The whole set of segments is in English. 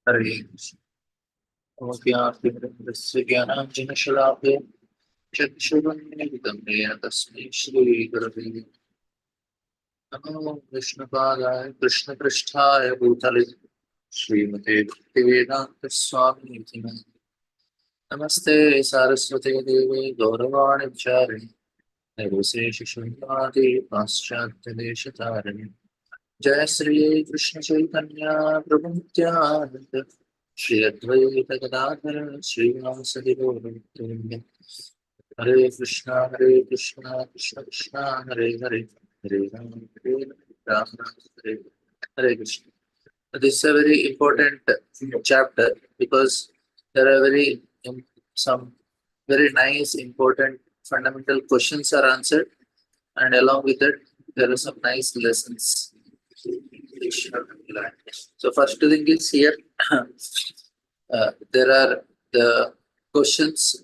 हरे ज्ञानाञ्जनशलाभे चक्षुरुन्मीलितं येन तस्मै श्रीगुरवे नमो कृष्णपादाय कृष्णपृष्ठाय भूतले श्रीमते भक्तिवेदान्तस्वामिनिधि नमस्ते सारस्वते देवे गौरवाणि विचारिणि निर्विशेषशून्यादि पाश्चात्यदेशतारिणि जय श्री कृष्ण चैतन्य प्रभु नित्यानंद श्री अद्वैत गदाधर श्रीवासदि गौरभक्तवृंद हरे Krishna Krishna Krishna Hare Hare Hare Ram Ram Hare Hare Krishna. This is a very important chapter because there are some very nice important fundamental questions are answered, and along with that there are some nice lessons. So first thing is here, there are the questions.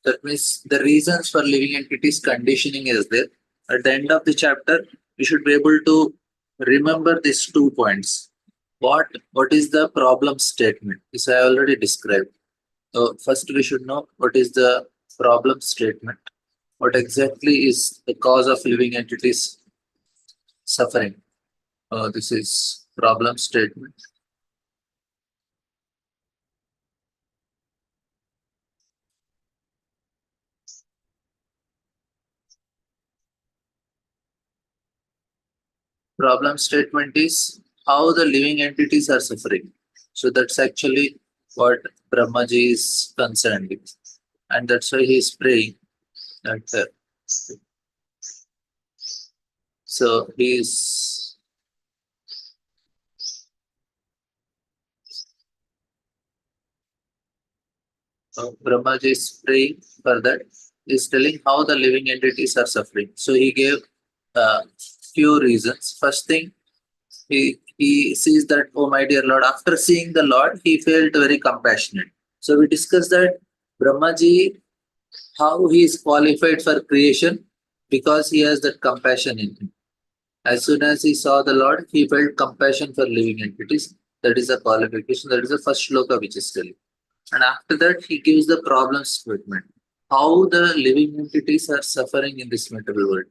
That means the reasons for living entities conditioning is there. At the end of the chapter, we should be able to remember these 2 points. What is the problem statement? This I already described. So first we should know what is the problem statement. What exactly is the cause of living entities suffering? This is problem statement. Problem statement is how the living entities are suffering. So that's actually what Brahmaji is concerned with. And that's why he is praying that. So he is. Brahmaji is praying for that. He is telling how the living entities are suffering. So he gave few reasons. First thing, he sees that, oh my dear Lord, after seeing the Lord, he felt very compassionate. So we discussed that Brahmaji, how he is qualified for creation because he has that compassion in him. As soon as he saw the Lord, he felt compassion for living entities. That is a qualification. That is the first shloka which is telling. And after that, he gives the problem statement. How the living entities are suffering in this material world.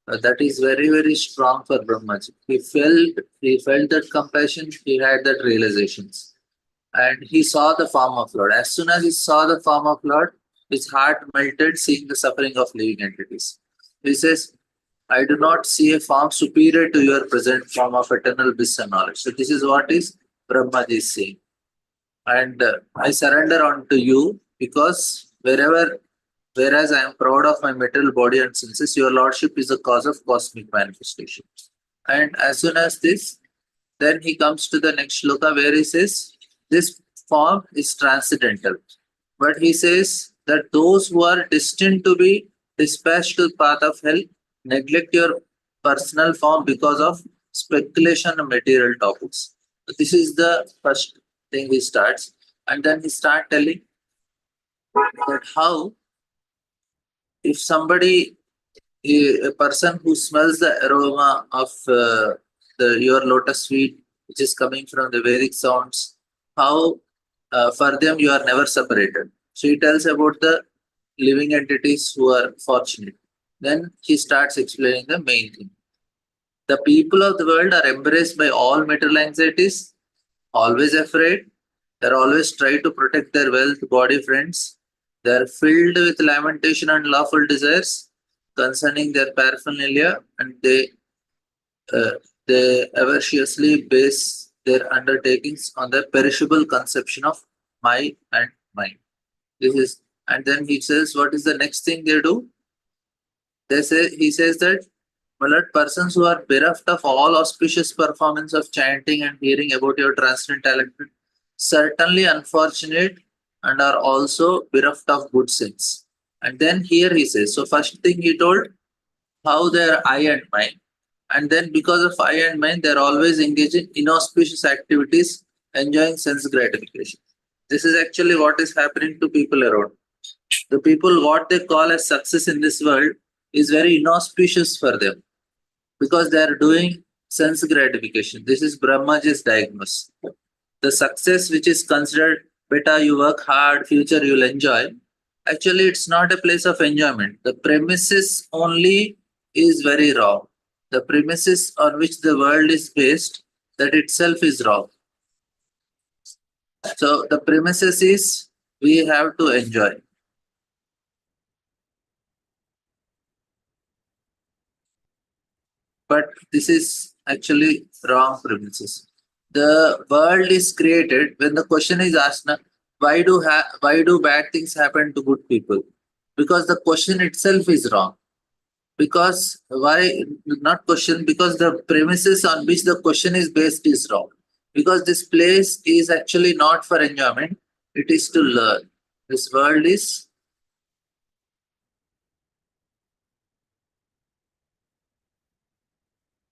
That is very, very strong for Brahmaji. He felt that compassion, he had that realizations. And he saw the form of Lord. As soon as he saw the form of Lord, his heart melted seeing the suffering of living entities. He says, I do not see a form superior to your present form of eternal bliss and knowledge. So this is what is Brahmaji is saying. And I surrender unto you because whereas I am proud of my material body and senses, your lordship is the cause of cosmic manifestation. And as soon as this, then he comes to the next shloka where he says, this form is transcendental. But he says that those who are destined to be dispatched to the path of hell neglect your personal form because of speculation on material topics. So this is the first thing he starts. And then he starts telling that how if somebody, a person who smells the aroma of your lotus feet, which is coming from the Vedic sounds, how for them you are never separated. So he tells about the living entities who are fortunate. Then he starts explaining the main thing. The people of the world are embraced by all material anxieties, always afraid. They're always try to protect their wealth, body, friends. They're filled with lamentation and lawful desires concerning their paraphernalia, and uh, they avariciously base their undertakings on the perishable conception of my and mine. This is, and then he says, what is the next thing they do? He says that Malad, persons who are bereft of all auspicious performance of chanting and hearing about your transcendental talent, certainly unfortunate and are also bereft of good sense. And then here he says, so first thing he told, how they are eye and mind. And then because of eye and mind, they are always engaged in inauspicious activities, enjoying sense gratification. This is actually what is happening to people around. The people, what they call as success in this world, is very inauspicious for them because they are doing sense gratification. This is Brahmaji's diagnosis. the success which is considered beta, you work hard, future you'll enjoy. Actually, it's not a place of enjoyment. The premises only is very wrong. The premises on which the world is based, that itself is wrong. So the premises is we have to enjoy. But this is actually wrong premises. The world is created when the question is asked, na, why do bad things happen to good people? Because the question itself is wrong. Because why not question? Because the premises on which the question is based is wrong. Because this place is actually not for enjoyment, it is to learn. This world is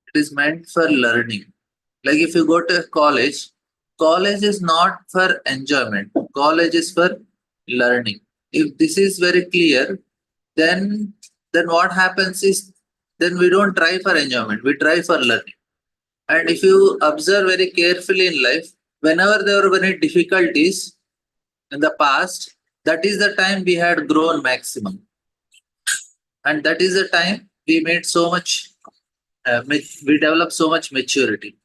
it is meant for learning. Like if you go to college, college is not for enjoyment. College is for learning. If this is very clear, then what happens is then we don't try for enjoyment. We try for learning. And if you observe very carefully in life, whenever there were any difficulties in the past, that is the time we had grown maximum. And that is the time we made so much, we developed so much maturity.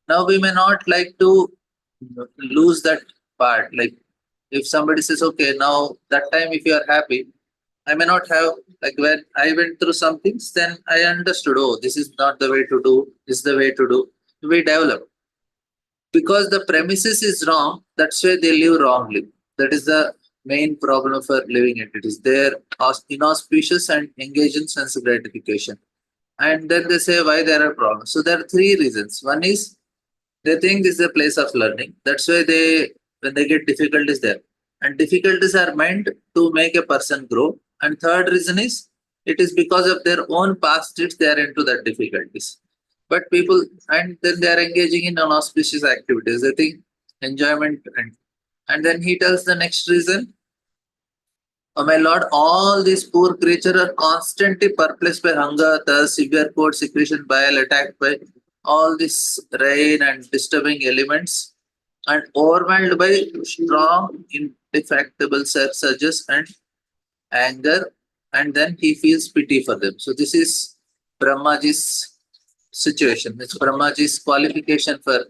Now we may not like to lose that part. Like if somebody says, okay, now that time if you are happy, I may not have, like when I went through some things, then I understood, oh, this is not the way to do, this is the way to do. We develop. Because the premises is wrong, that's why they live wrongly. That is the main problem for living entities. They're inauspicious and engage in sense gratification. And then they say why there are problems. So there are three reasons. One is they think this is a place of learning. That's why when they get difficulties there. And difficulties are meant to make a person grow. And third reason is it is because of their own past deeds they are into that difficulties. But people, and then they are engaging in unauspicious activities. They think enjoyment. And then he tells the next reason, oh my lord, all these poor creatures are constantly perplexed by hunger, thirst, severe cold secretion, bile, attacked by all this rain and disturbing elements, and overwhelmed by strong, indefectible surges and anger, and then he feels pity for them. So this is Brahmaji's situation. It's Brahmaji's qualification for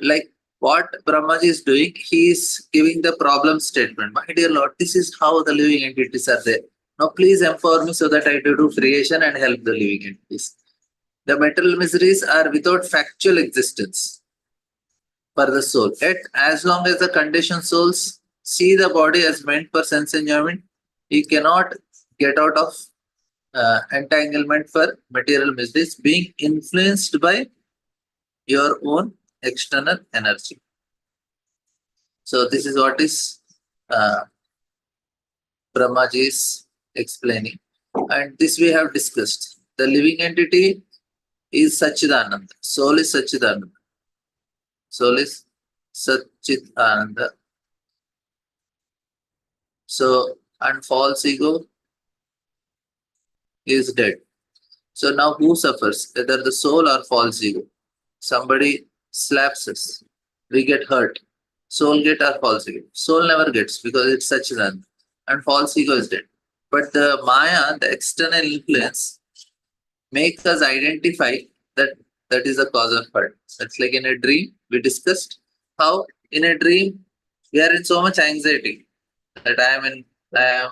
like what Brahmaji is doing. He is giving the problem statement. My dear Lord, this is how the living entities are there. Now please empower me so that I do creation and help the living entities. The material miseries are without factual existence for the soul. Yet, as long as the conditioned souls see the body as meant for sense enjoyment, he cannot get out of entanglement for material miseries, being influenced by your own external energy. So this is what is Brahmaji is explaining. And this we have discussed. The living entity is Satchidananda. Soul is Satchidananda. Soul is Satchidananda. So, and false ego is dead. So now who suffers? Either the soul or false ego. Somebody slaps us. We get hurt. Soul get or false ego. Soul never gets because it's Satchidananda. And false ego is dead. But the Maya, the external influence, makes us identify that that is the cause of hurt. That's like in a dream. We discussed how in a dream we are in so much anxiety that I am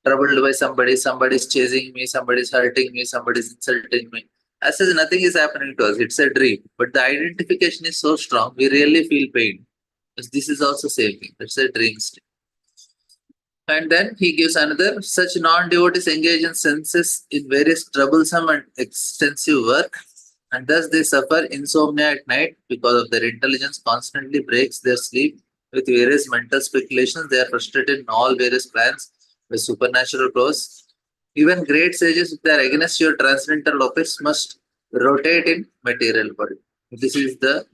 troubled by somebody is chasing me, somebody is hurting me, somebody is insulting me. As such, nothing is happening to us. It's a dream. But the identification is so strong, we really feel pain. This is also same thing. It's a dream state. And then he gives another, such non-devotees engage in senses in various troublesome and extensive work, and thus they suffer insomnia at night because of their intelligence constantly breaks their sleep with various mental speculations. They are frustrated in all various plans with supernatural powers. Even great sages, if they are against your transcendental office, must rotate in material world. This is the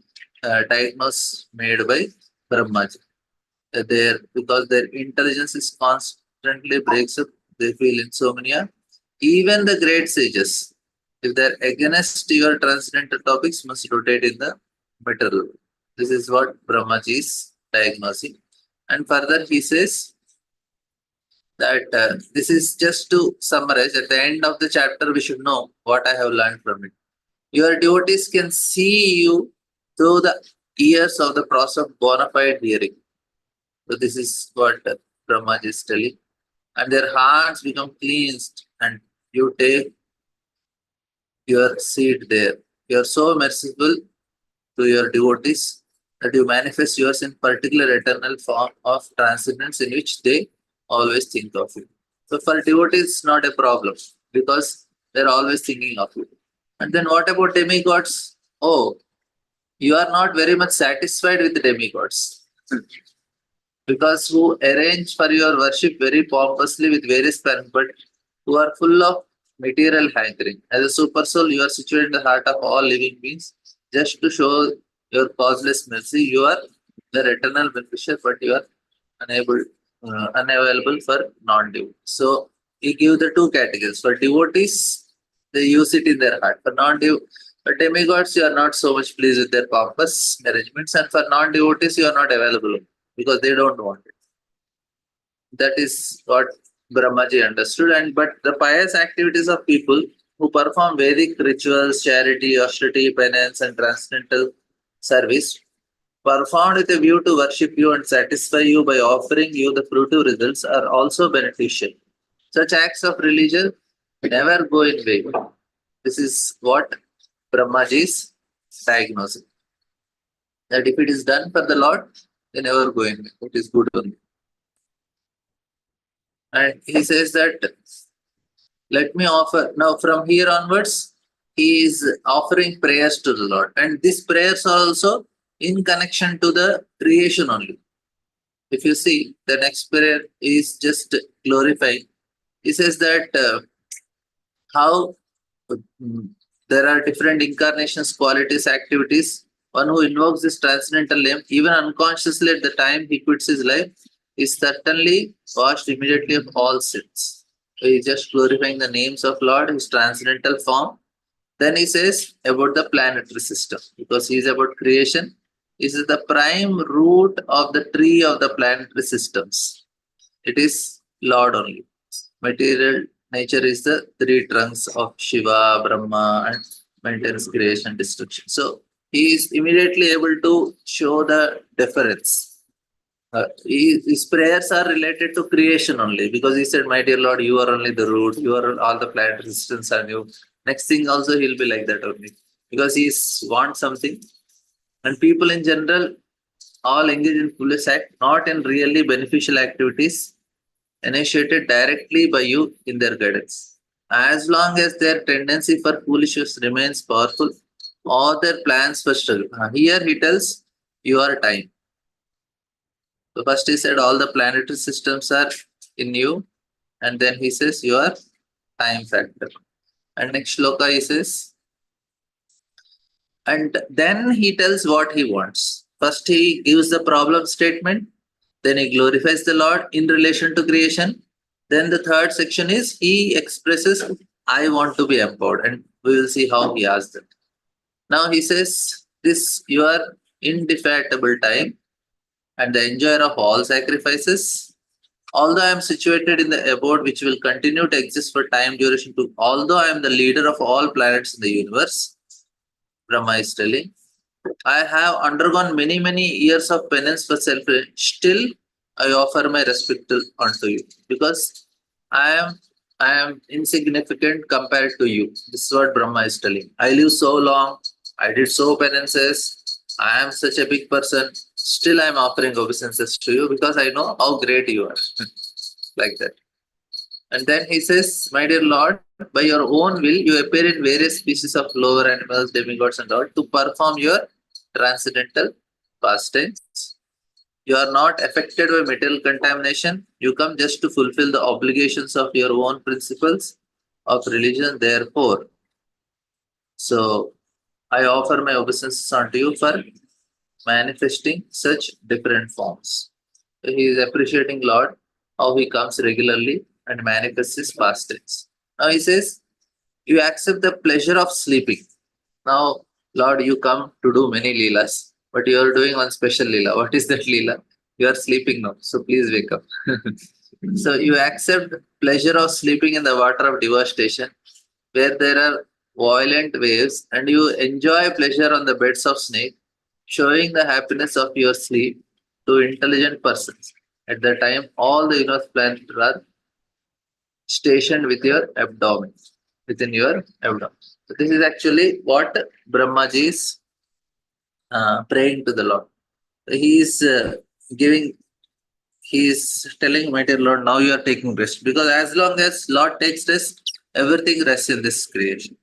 diagnosis made by Brahmaji. Because their intelligence is constantly breaks up, they feel insomnia. Even the great sages, if they're against your transcendental topics, must rotate in the material world. This is what Brahmaji is diagnosing. And further he says that this is just to summarize. At the end of the chapter, we should know what I have learned from it. Your devotees can see you through the years of the process of bona fide hearing. So this is what Brahmaji is telling. And their hearts become cleansed, and you take your seat there. You are so merciful to your devotees that you manifest yours in particular eternal form of transcendence in which they always think of you. So for devotees, it's not a problem because they're always thinking of you. And then what about demigods? Oh, you are not very much satisfied with the demigods because who arrange for your worship very pompously with various plans, but who are full of material hankering. As a super soul, you are situated in the heart of all living beings just to show your causeless mercy. You are their eternal beneficiary, but you are unavailable for non-devotees. So he gives the two categories. For devotees, they use it in their heart. For demigods, you are not so much pleased with their pompous arrangements, and for non-devotees, you are not available because they don't want it. That is what Brahmaji understood. And but the pious activities of people who perform Vedic rituals, charity, austerity, penance, and transcendental service, performed with a view to worship you and satisfy you by offering you the fruitive results, are also beneficial. Such acts of religion never go in vain. This is what Brahmaji is diagnosing. That if it is done for the Lord, they never go in vain. It is good only. And he says that let me offer now from here onwards, he is offering prayers to the Lord. And these prayers are also in connection to the creation only. If you see, the next prayer is just glorifying. He says that how there are different incarnations, qualities, activities. One who invokes this transcendental name, even unconsciously at the time he quits his life, is certainly washed immediately of all sins. So he is just glorifying the names of Lord, his transcendental form. Then he says about the planetary system, because he is about creation. This is the prime root of the tree of the planetary systems. It is Lord only. Material nature is the three trunks of Shiva, Brahma, and maintains creation, destruction. So he is immediately able to show the difference. His prayers are related to creation only because he said, "My dear Lord, you are only the root, you are all the planetary systems, and you." Next thing also he'll be like that only because he wants something. And people in general all engage in foolish act, not in really beneficial activities initiated directly by you in their guidance. As long as their tendency for foolishness remains powerful, all their plans for struggle. Here he tells your time. So first he said all the planetary systems are in you, and then he says your time factor. And next shloka he says, and then he tells what he wants. First he gives the problem statement, then he glorifies the Lord in relation to creation. Then the third section is he expresses, I want to be empowered, and we will see how he asks that. Now he says, this your indefatigable time and the enjoyer of all sacrifices. Although I am situated in the abode which will continue to exist for time duration to, although I am the leader of all planets in the universe, Brahma is telling, I have undergone many, many years of penance for self. Still, I offer my respect unto you because I am insignificant compared to you. This is what Brahma is telling. I live so long. I did so penances. I am such a big person. Still, I am offering obeisances to you because I know how great you are. Like that. And then he says, my dear Lord, by your own will, you appear in various species of lower animals, demigods, and all to perform your transcendental pastimes. You are not affected by material contamination. You come just to fulfill the obligations of your own principles of religion. Therefore, so I offer my obeisances unto you for manifesting such different forms. So he is appreciating Lord, how he comes regularly and manifests his pastimes. Now he says, you accept the pleasure of sleeping. Now, Lord, you come to do many leelas, but you are doing one special lila. What is that lila? You are sleeping now, so please wake up. So you accept pleasure of sleeping in the water of devastation, where there are violent waves, and you enjoy pleasure on the beds of snake, showing the happiness of your sleep to intelligent persons. At the time, all the universe planets are stationed with your abdomen, within your abdomen. So this is actually what Brahmaji is praying to the Lord. He is giving, he is telling, my dear Lord, now you are taking rest. Because as long as Lord takes rest, everything rests in this creation.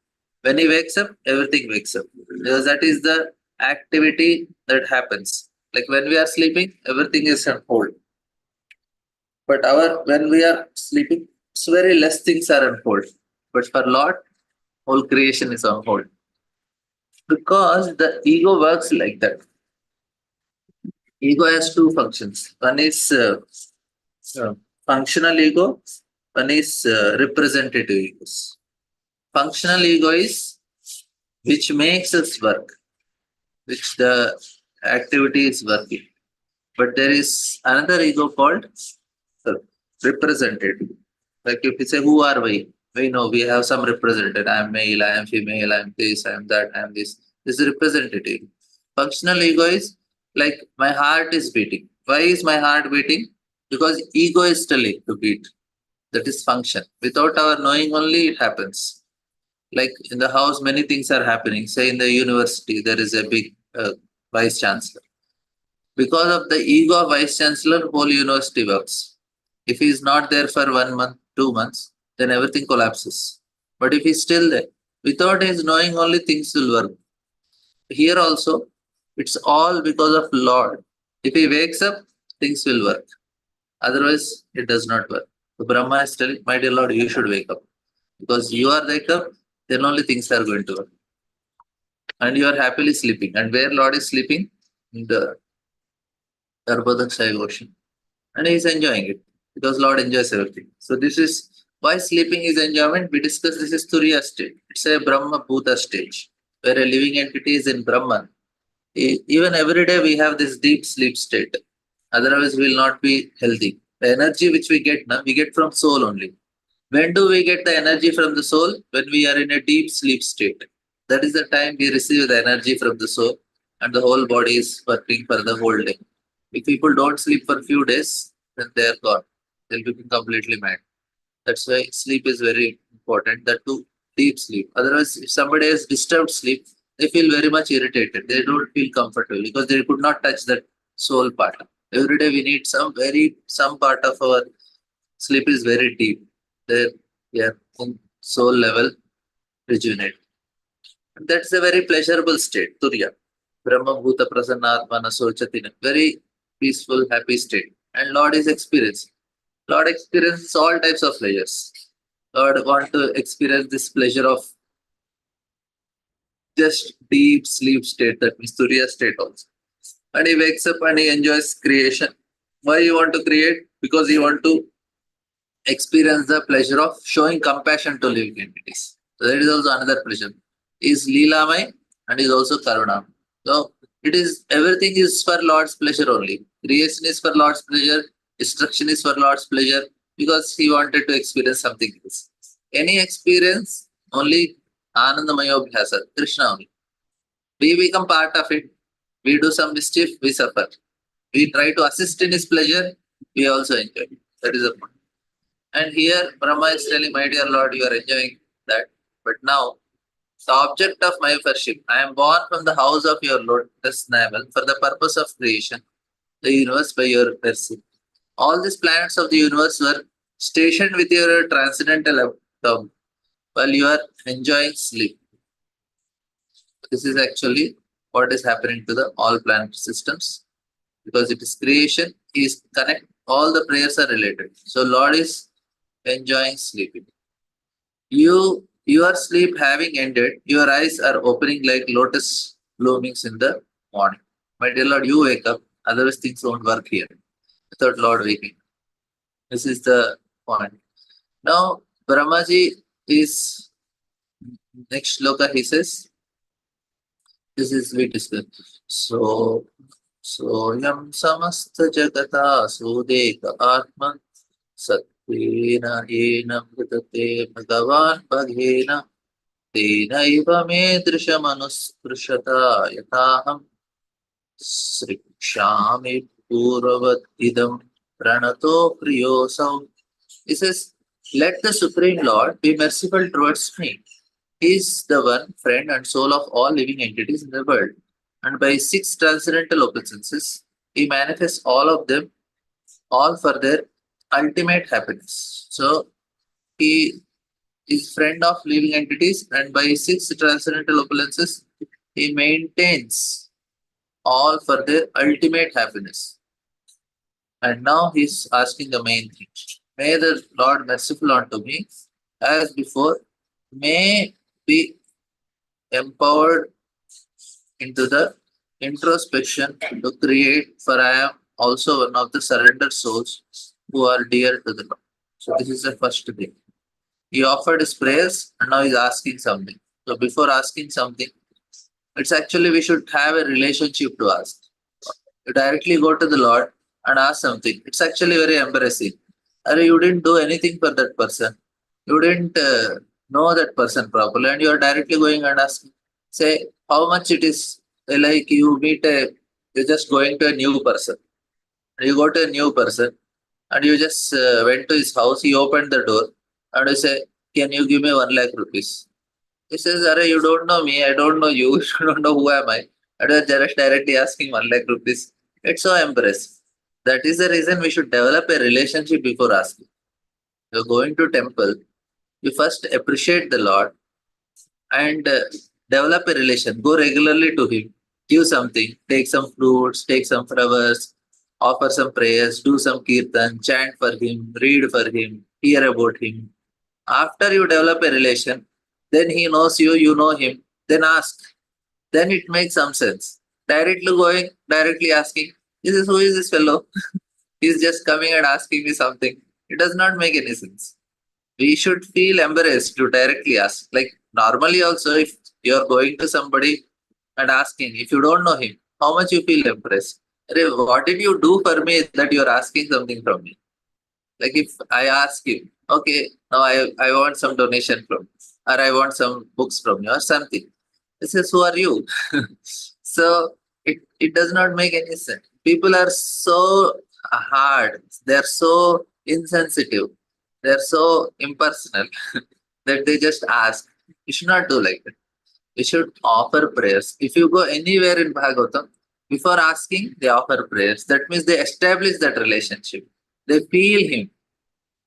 When he wakes up, everything wakes up. Because that is the activity that happens. Like when we are sleeping, everything is on hold. But when we are sleeping, so very less things are on hold. But for Lord, whole creation is on hold. Because the ego works like that. Ego has two functions. One is functional ego, one is representative egos. Functional ego is which makes us work, which the activity is working. But there is another ego called uh, representative. Like if you say, who are we? We know we have some representative. I am male, I am female, I am this, I am that, I am this. This is representative. Functional ego is like my heart is beating. Why is my heart beating? Because ego is telling to beat. That is function. Without our knowing only it happens. Like in the house, many things are happening. Say in the university, there is a big vice chancellor. Because of the ego of vice chancellor, whole university works. If he is not there for 1 month, 2 months, then everything collapses. But if he's still there, without his knowing only things will work. Here also, it's all because of Lord. If he wakes up, things will work. Otherwise, it does not work. So Brahma is telling, my dear Lord, you should wake up. Because you are wake up, then only things are going to work. And you are happily sleeping. And where Lord is sleeping? In the Garbhodakshaya ocean. And he is enjoying it. Because Lord enjoys everything. So this is why sleeping is enjoyment. We discussed this is Turiya state. It's a Brahma Bhuta stage. Where a living entity is in Brahman. Even every day we have this deep sleep state. Otherwise, we will not be healthy. The energy which we get now, we get from soul only. When do we get the energy from the soul? When we are in a deep sleep state. That is the time we receive the energy from the soul, and the whole body is working for the whole day. If people don't sleep for a few days, then they are gone. They'll become completely mad. That's why sleep is very important. That too, deep sleep. Otherwise, if somebody has disturbed sleep, they feel very much irritated. They don't feel comfortable because they could not touch that soul part. Every day we need some part of our sleep is very deep. There, yeah, on soul level rejuvenate. And that's a very pleasurable state, Turiya. Brahma Bhuta Prasannatmana Sochatina. Very peaceful, happy state. And Lord is experiencing. Lord experiences all types of pleasures. Lord want to experience this pleasure of just deep sleep state, that means Turiya state also. And he wakes up and he enjoys creation. Why you want to create? Because you want to experience the pleasure of showing compassion to living entities. So that is also another pleasure. Is Leelamay and is also Karuna. So it is everything is for Lord's pleasure only. Creation is for Lord's pleasure, destruction is for Lord's pleasure, because he wanted to experience something else. Any experience, only Anandamaya Abhyasa, Krishna only. We become part of it. We do some mischief, we suffer. We try to assist in his pleasure, we also enjoy. That is the point. And here Brahma is telling, my dear Lord, you are enjoying that. But now, the object of my worship, I am born from the house of your lotus navel for the purpose of creation, the universe by your mercy. All these planets of the universe were stationed with your transcendental abdomen while you are enjoying sleep. This is actually what is happening to the all planet systems, because it is creation, he is connect, all the prayers are related. So Lord is enjoying sleeping. Your sleep having ended, your eyes are opening like lotus bloomings in the morning. My dear Lord, you wake up, otherwise things won't work here without Lord waking. This is the point. Now, Brahmaji is next shloka, he says, This is we discussed. Soyam samasta jagata sudeka atman satvena ena bhutate bhagavan bhagena tenaiva me drishamanusprishata yataham srikshami puravat idam pranato priyosam. He says, let the Supreme Lord be merciful towards me. He is the one friend and soul of all living entities in the world. And by six transcendental opulences, he manifests all of them, all for their ultimate happiness. So he is friend of living entities, and by six transcendental opulences, he maintains all for their ultimate happiness. And now he's asking the main thing. May the Lord merciful unto me, as before, may be empowered into the introspection to create, for I am also one of the surrendered souls who are dear to the Lord. So this is the first thing. He offered his prayers and now he's asking something. So before asking something, it's actually we should have a relationship to ask. You directly go to the Lord and ask something. It's actually very embarrassing. You didn't do anything for that person. You didn't know that person properly, and you are directly going and asking. Say how much it is. Like you meet a, you're just going to a new person. You go to a new person, and you just went to his house. He opened the door, and you say, "Can you give me 1 lakh rupees?" He says, "Arey, you don't know me. I don't know you. You don't know who am I." And you're just directly asking 1 lakh rupees. It's so embarrassing. That is the reason we should develop a relationship before asking. You're going to temple. You first appreciate the Lord and develop a relation. Go regularly to Him. Give something. Take some fruits. Take some flowers. Offer some prayers. Do some kirtan. Chant for Him. Read for Him. Hear about Him. After you develop a relation, then He knows you. You know Him. Then ask. Then it makes some sense. Directly going, directly asking, this is who is this fellow? He's just coming and asking me something. It does not make any sense. We should feel embarrassed to directly ask. Like normally also, if you're going to somebody and asking, if you don't know him, how much you feel embarrassed? "Arey, what did you do for me that you're asking something from me? Like if I ask him, okay, now I want some donation from you, or I want some books from you or something. He says, who are you? So it does not make any sense. People are so hard, they're so insensitive, they're so impersonal that they just ask. You should not do like that. You should offer prayers. If you go anywhere in Bhagavatam, before asking, they offer prayers. That means they establish that relationship. They feel him.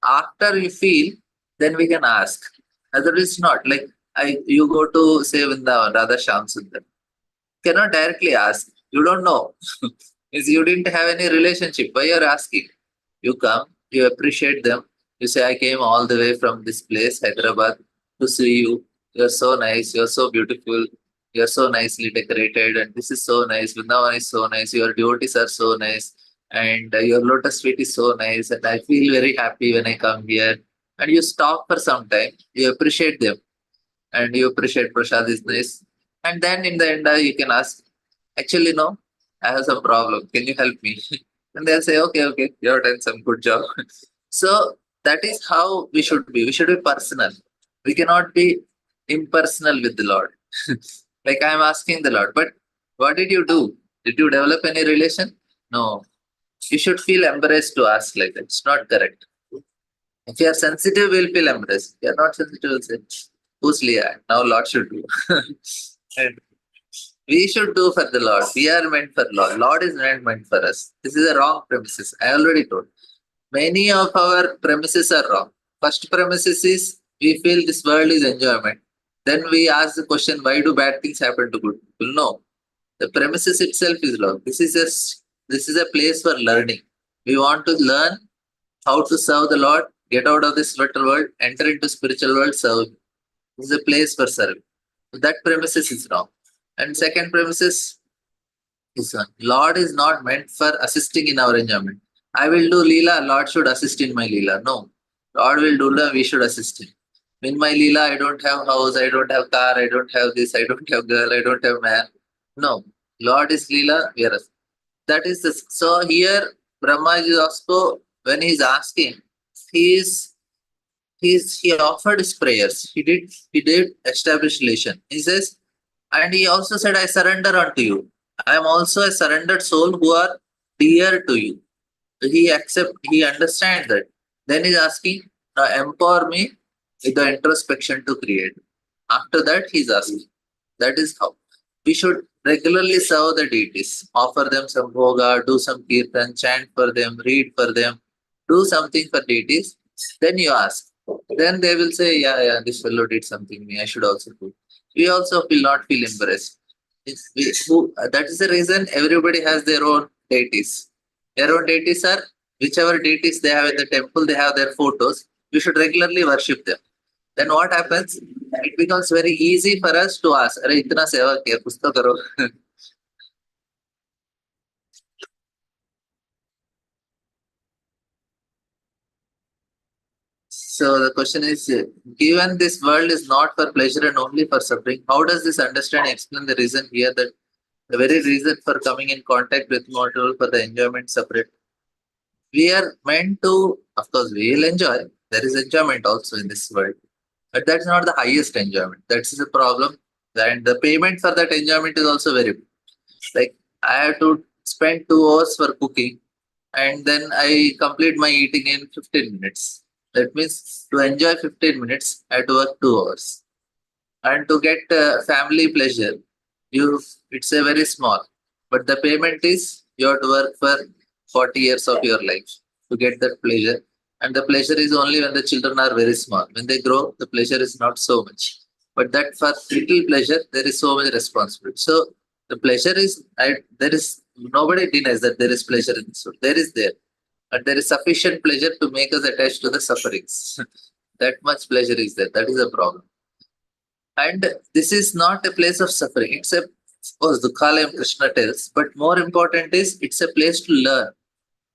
After you feel, then we can ask. Otherwise, not. Like you go to say Vrindavan, Radha Shyam Sundar. Cannot directly ask. You don't know. Means you didn't have any relationship. Why you're asking? You come, you appreciate them. You say, I came all the way from this place, Hyderabad, to see you. You're so nice. You're so beautiful. You're so nicely decorated. And this is so nice. Vrindavan is so nice. Your devotees are so nice. And your lotus feet is so nice. And I feel very happy when I come here. And you stop for some time. You appreciate them. And you appreciate Prasad is nice. And then in the end, you can ask, actually, no, I have some problem. Can you help me? And they'll say, okay, okay, you have done some good job. So that is how we should be. We should be personal. We cannot be impersonal with the Lord. Like I'm asking the Lord, but what did you do? Did you develop any relation? No. You should feel embarrassed to ask like that. It's not correct. If you are sensitive, we'll feel embarrassed. If you are not sensitive, we'll say, who's Leah? Now Lord should do. And we should do for the Lord. We are meant for Lord. Lord is not meant for us. This is a wrong premises. I already told. Many of our premises are wrong. First premises is we feel this world is enjoyment. Then we ask the question, why do bad things happen to good people? No. The premises itself is wrong. This is a place for learning. We want to learn how to serve the Lord, get out of this little world, enter into spiritual world, serve. This is a place for serving. So that premises is wrong. And second premises is one. Lord is not meant for assisting in our enjoyment. I will do Leela, Lord should assist in my Leela. No. Lord will do Leela, we should assist him. In my Leela, I don't have house, I don't have car, I don't have this, I don't have girl, I don't have man. No, Lord is Leela, we are. That is the so here Brahma is also when he's asking, he offered his prayers. He did establish relation. He says, and he also said, I surrender unto you. I am also a surrendered soul who are dear to you. He understands that. Then he's asking, now empower me with the introspection to create. After that, he's asking. That is how. We should regularly serve the deities, offer them some bhoga, do some kirtan, chant for them, read for them, do something for deities. Then you ask. Then they will say, yeah, yeah, this fellow did something me, I should also do. We also will not feel embarrassed. That is the reason everybody has their own deities. Their own deities are whichever deities they have in the temple, they have their photos. We should regularly worship them. Then what happens? It becomes very easy for us to ask, अरे इतना सेवा किया कुछ तो करो. So the question is, given this world is not for pleasure and only for suffering, how does this understanding explain the reason here that the very reason for coming in contact with mortal for the enjoyment separate? We are meant to, of course, we will enjoy. There is enjoyment also in this world, but that's not the highest enjoyment. That is a problem. And the payment for that enjoyment is also very big. Like I have to spend 2 hours for cooking and then I complete my eating in 15 minutes. That means to enjoy 15 minutes, I have to work 2 hours. And to get family pleasure, it's a very small. But the payment is you have to work for 40 years of your life to get that pleasure. And the pleasure is only when the children are very small. When they grow, the pleasure is not so much. But that for little pleasure, there is so much responsibility. So the pleasure is, there is nobody denies that there is pleasure in this world. There is there. But there is sufficient pleasure to make us attached to the sufferings. That much pleasure is there. That is a problem. And this is not a place of suffering. It's a, of course, Dukhalayam Krishna tells, but more important is it's a place to learn.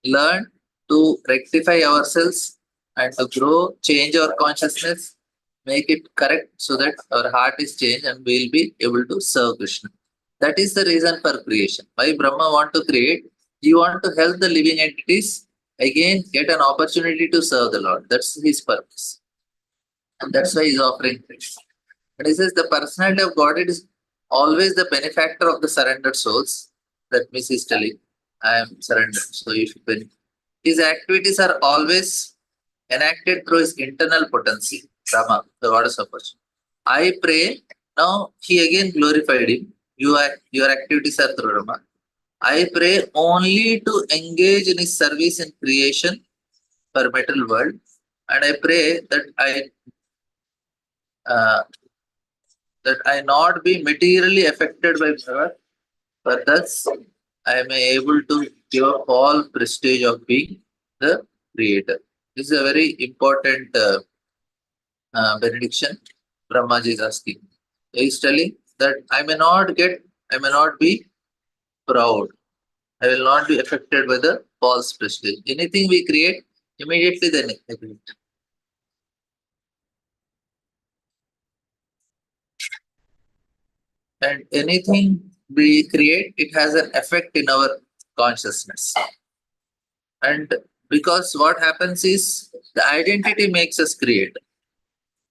Learn to rectify ourselves and to grow, change our consciousness, make it correct so that our heart is changed and we'll be able to serve Krishna. That is the reason for creation. Why Brahma want to create? He want to help the living entities again get an opportunity to serve the Lord. That's his purpose. And that's why he's offering Krishna. And he says the personality of Godhead is always the benefactor of the surrendered souls. That means he's telling, I am surrendered, so you should benefit. His activities are always enacted through his internal potency, Rama, the goddess of fortune. I pray, now he again glorified him. Your activities are through Rama. I pray only to engage in his service in creation for material world. And I pray that I not be materially affected by power, but thus I may able to give up all prestige of being the creator. This is a very important benediction Brahmaji is asking. He is telling that I may not be proud. I will not be affected by the false prestige. Anything we create, immediately then neglect. And anything we create, it has an effect in our consciousness. And because what happens is the identity makes us create.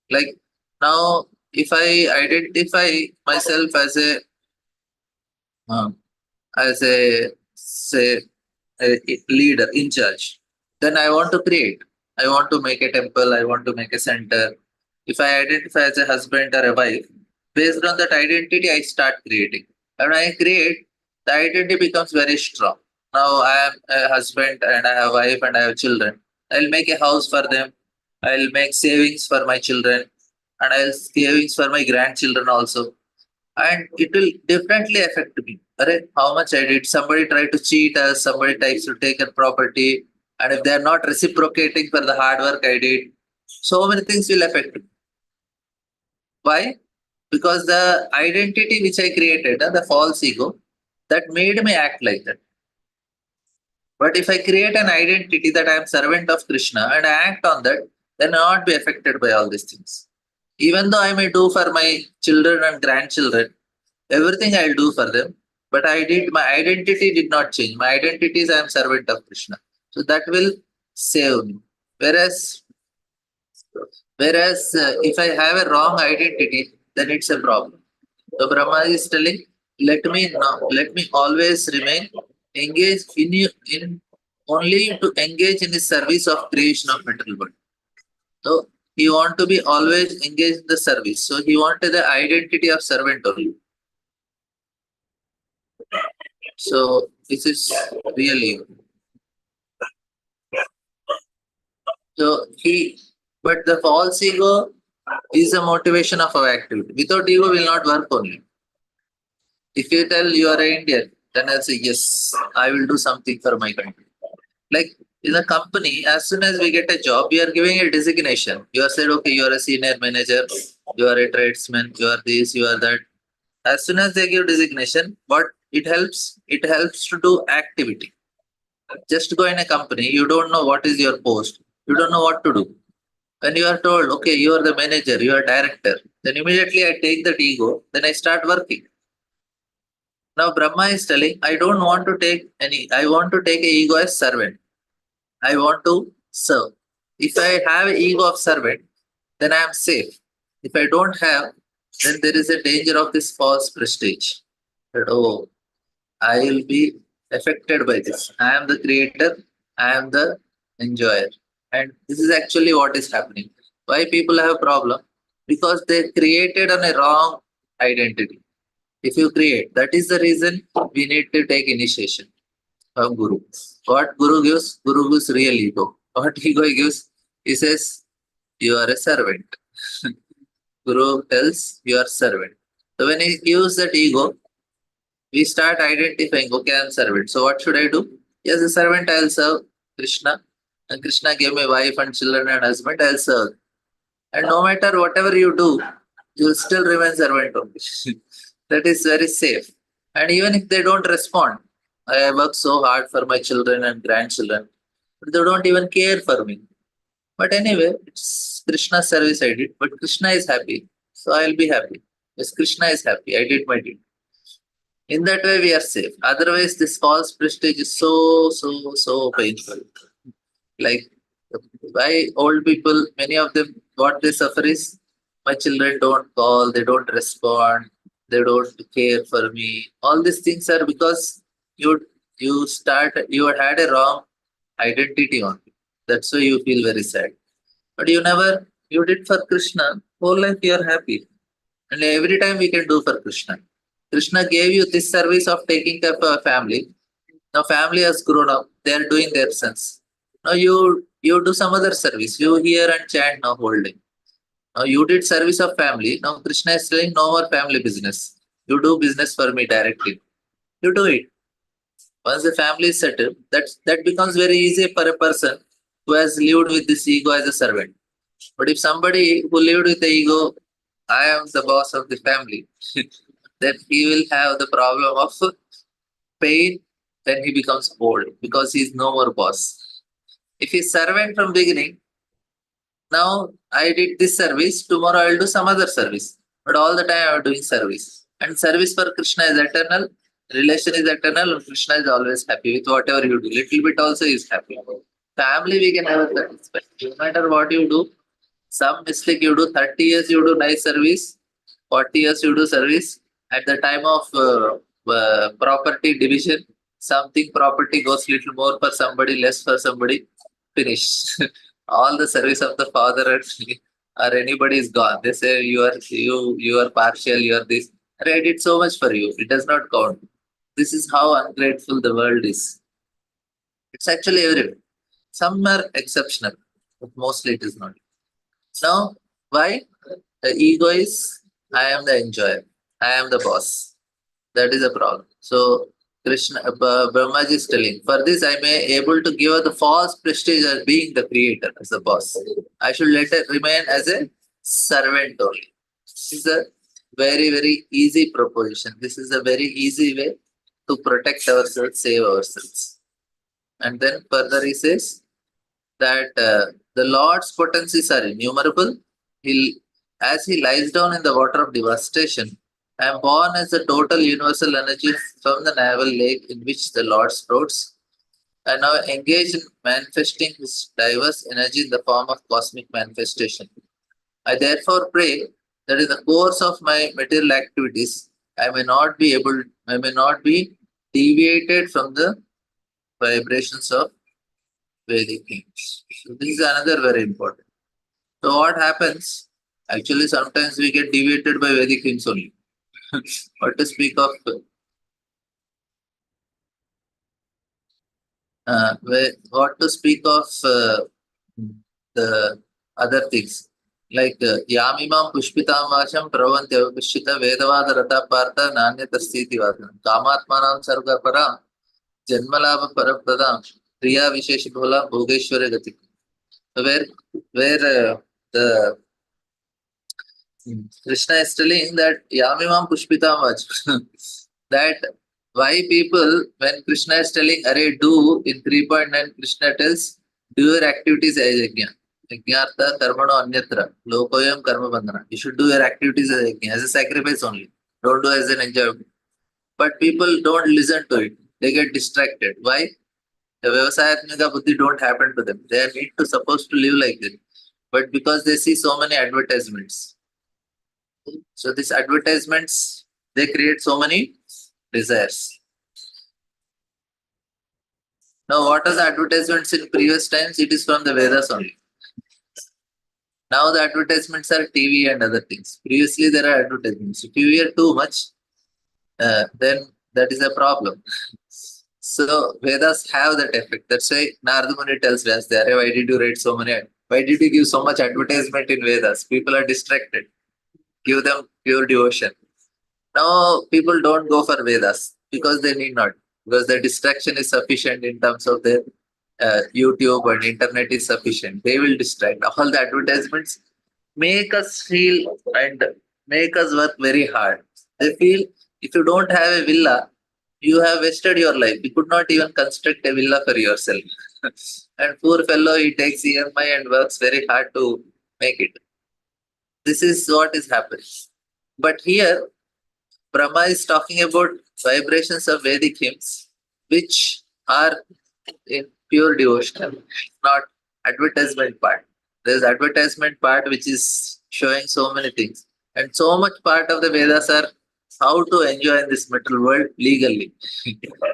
Like now, if I identify myself uh, as a say a leader in charge, then I want to create. I want to make a temple. I want to make a center. If I identify as a husband or a wife, based on that identity, I start creating. And when I create, the identity becomes very strong. Now I am a husband and I have a wife and I have children. I'll make a house for them. I'll make savings for my children and I'll savings for my grandchildren also. And it will differently affect me. Arre, how much I did. Somebody tried to cheat us, somebody tries to take a property, and if they are not reciprocating for the hard work I did, so many things will affect me. Why? Because the identity which I created, the false ego, that made me act like that. But if I create an identity that I am servant of Krishna and I act on that, then I will not be affected by all these things. Even though I may do for my children and grandchildren, Everything I'll do for them. But my identity did not change. My identity is I am servant of Krishna. So that will save me. Whereas, if I have a wrong identity, then it's a problem. So Brahma is telling, let me always remain engaged in only to engage in the service of creation of material world. So he want to be always engaged in the service. So he wanted the identity of servant only. So this is really so but the false ego is the motivation of our activity. Without ego, will not work only. If you tell you are an Indian, then I'll say yes, I will do something for my country. Like in a company, as soon as we get a job, we are giving a designation. You are said, okay, you are a senior manager, you are a tradesman, you are this, you are that. As soon as they give designation, what it helps to do activity. Just go in a company, you don't know what is your post, you don't know what to do. When you are told, okay, you are the manager, you are director, then immediately I take that ego, then I start working. Now Brahma is telling, I don't want to take I want to take a ego as servant. I want to serve. If I have ego of servant, then I am safe. If I don't have, then there is a danger of this false prestige. That, oh, I will be affected by this. I am the creator, I am the enjoyer. And this is actually what is happening. Why people have a problem? Because they created on a wrong identity. If you create, that is the reason we need to take initiation of Guru. What Guru gives? Guru gives real ego. What ego gives? He says, you are a servant. Guru tells you are servant. So when he gives that ego, we start identifying, okay, I'm servant. So what should I do? Yes, a servant, I'll serve Krishna. And Krishna gave me wife and children and husband, I'll serve. And no matter whatever you do, you'll still remain servant only. That is very safe. And even if they don't respond, I work so hard for my children and grandchildren, but they don't even care for me. But anyway, it's Krishna's service I did, but Krishna is happy, so I'll be happy. Yes, Krishna is happy, I did my deed. In that way, we are safe. Otherwise, this false prestige is so painful. Like, why old people, many of them, what they suffer is, my children don't call, they don't respond, they don't care for me. All these things are because you had a wrong identity on you. That's why you feel very sad. But you did for Krishna, whole life you are happy. And every time we can do for Krishna. Krishna gave you this service of taking care of a family. Now family has grown up, they are doing their sons. Now you do some other service. You hear and chant now holding. Now you did service of family. Now Krishna is saying no more family business. You do business for me directly. You do it. Once the family is settled, that becomes very easy for a person who has lived with this ego as a servant. But if somebody who lived with the ego, I am the boss of the family, then he will have the problem of pain. Then he becomes old because he is no more boss. If he's servant from beginning, now I did this service, tomorrow I will do some other service. But all the time I am doing service. And service for Krishna is eternal, relation is eternal, and Krishna is always happy with whatever you do. Little bit also is happy. Family we can never satisfy. No matter what you do, some mistake you do, 30 years you do nice service, 40 years you do service. At the time of property division, something property goes little more for somebody, less for somebody, finish. All the service of the father or anybody is gone. They say you are partial, you are this. I did so much for you. It does not count. This is how ungrateful the world is. It's actually everywhere. Some are exceptional, but mostly it is not. Now, why? The ego is I am the enjoyer. I am the boss. That is a problem. So Brahmaji is telling, for this I may able to give her the false prestige as being the creator, as the boss. I should let it remain as a servant only. This is a very easy proposition. This is a very easy way to protect ourselves, save ourselves. And then further he says that the Lord's potencies are innumerable. As he lies down in the water of devastation, I am born as the total universal energy from the navel lake in which the Lord sprouts. I now engage in manifesting his diverse energy in the form of cosmic manifestation. I therefore pray that in the course of my material activities, I may not be deviated from the vibrations of Vedic things. So this is another very important. So what happens? Actually, sometimes we get deviated by Vedic things only. What to speak of what to speak of the other things like Yamimam Pushpitam Vasham Pravantya Pushita Vedavada Rata Partha Nanyata Sthiti Vadanam Kamatmanam Sarga Param Janmalabha Parapradam Priya Vishesh Bhola Bhogeshwara Gati. So where the Krishna is telling that Yamimam Pushpitam Vacham that why people, when Krishna is telling, Array, do in 3.9, Krishna tells, do your activities as yajna. Yajnartha karmano anyatra. Lokoyam karma bandhana. You should do your activities as yajna, as a sacrifice only. Don't do as an enjoyment. But people don't listen to it. They get distracted. Why? The Vyavasayatmika Buddhi don't happen to them. They are need to supposed to live like this. But because they see so many advertisements. So these advertisements, they create so many desires. Now, what are the advertisements in previous times? It is from the Vedas only. Now the advertisements are TV and other things. Previously, there are advertisements. If you hear too much, then that is a problem. So Vedas have that effect. That's why Narada Muni tells Vyasdev, why did you write so many? Why did you give so much advertisement in Vedas? People are distracted. Give them pure devotion. Now people don't go for Vedas because they need not. Because the distraction is sufficient in terms of their YouTube and internet is sufficient. They will distract. All the advertisements make us feel and make us work very hard. They feel if you don't have a villa, you have wasted your life. You could not even construct a villa for yourself. And poor fellow, he takes EMI and works very hard to make it. This is what is happening. But here, Brahma is talking about vibrations of Vedic hymns, which are in pure devotion, not advertisement part. There's advertisement part which is showing so many things. And so much part of the Vedas are how to enjoy in this material world legally.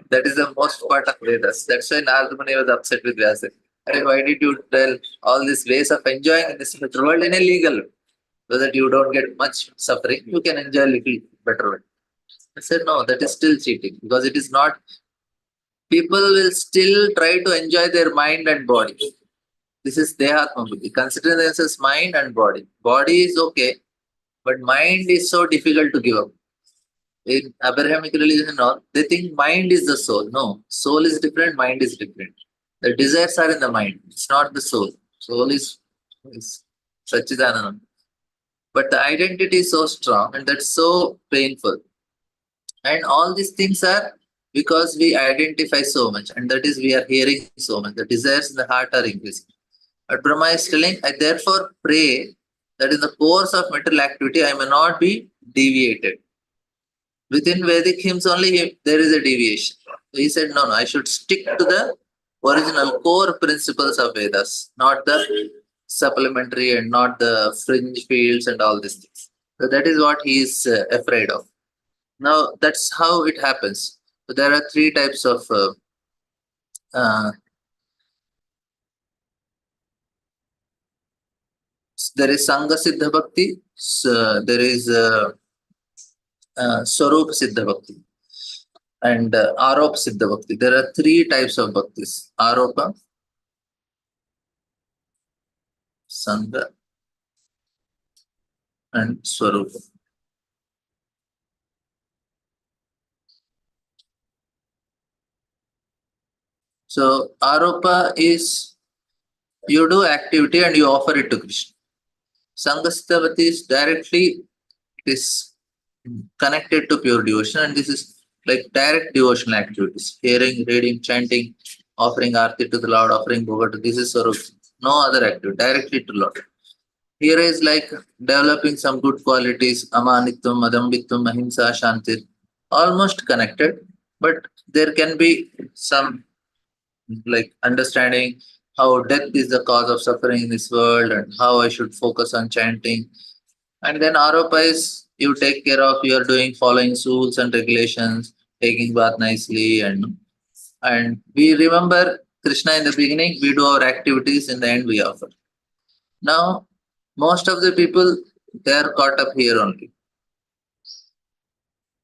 That is the most part of Vedas. That's why Narada Muni was upset with Vyasa. Why did you tell all these ways of enjoying in this material world in a legal way? So that you don't get much suffering, you can enjoy a little better way. I said, no, that is still cheating because it is not. People will still try to enjoy their mind and body. This is Dehatma Buddhi. Consider this as mind and body. Body is okay, but mind is so difficult to give up. In Abrahamic religion, they think mind is the soul. No, soul is different, mind is different. The desires are in the mind. It's not the soul. Soul is Sachidananda. But the identity is so strong and that's so painful. And all these things are because we identify so much, and that is we are hearing so much. The desires in the heart are increasing. But Brahma is telling, I therefore pray that in the course of material activity, I may not be deviated. Within Vedic hymns only, there is a deviation. So he said, no, I should stick to the original core principles of Vedas, not the supplementary and not the fringe fields and all these things. So that is what he is afraid of. Now, that's how it happens. So there are three types of there is Sangha Siddha Bhakti, there is Swarup Siddha Bhakti, and Aropa Siddha Bhakti. There are three types of bhaktis: Aropa, Sangha, and Swarupa. So Aropa is you do activity and you offer it to Krishna. Sangha Siddha Bhakti is directly it is connected to pure devotion, and this is like direct devotional activities: hearing, reading, chanting, offering arti to the Lord, offering bhoga to. This is Swarup. No other activity, directly to Lord. Here is like developing some good qualities, amanitvam, adambitvam, ahimsa, shantir, almost connected, but there can be some like understanding how death is the cause of suffering in this world and how I should focus on chanting. And then Aropa is you take care of, you are doing following rules and regulations, taking bath nicely, and we remember Krishna in the beginning, we do our activities, in the end we offer. Now, most of the people they are caught up here only.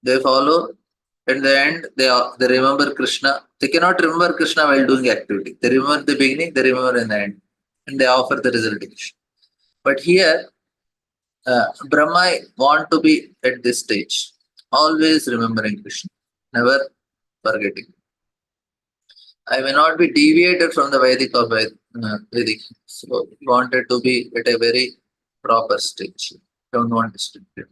They follow, at the end they remember Krishna. They cannot remember Krishna while doing activity. They remember the beginning, they remember in the end, and they offer the result to Krishna. But here, Brahma want to be at this stage, always remembering Krishna, never forgetting. I may not be deviated from the Vedic or Vedic. So he wanted to be at a very proper stage. Don't want to strip it.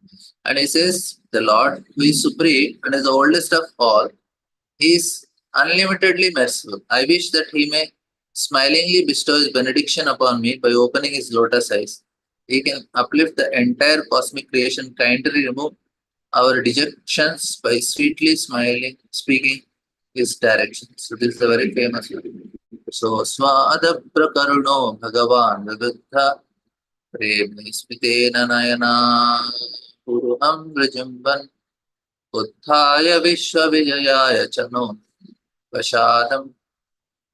And he says, the Lord, who is supreme and is the oldest of all, is unlimitedly merciful. I wish that he may smilingly bestow his benediction upon me by opening his lotus eyes. He can uplift the entire cosmic creation, kindly remove our dejections by sweetly smiling, speaking his direction. So this is a very famous one. So Swada Prakaruno Bhagavan Vibuddha Prema Smitena Nayana Puruham Vrajamban Uthaya Vishwa Vijayaya Chano Vashadam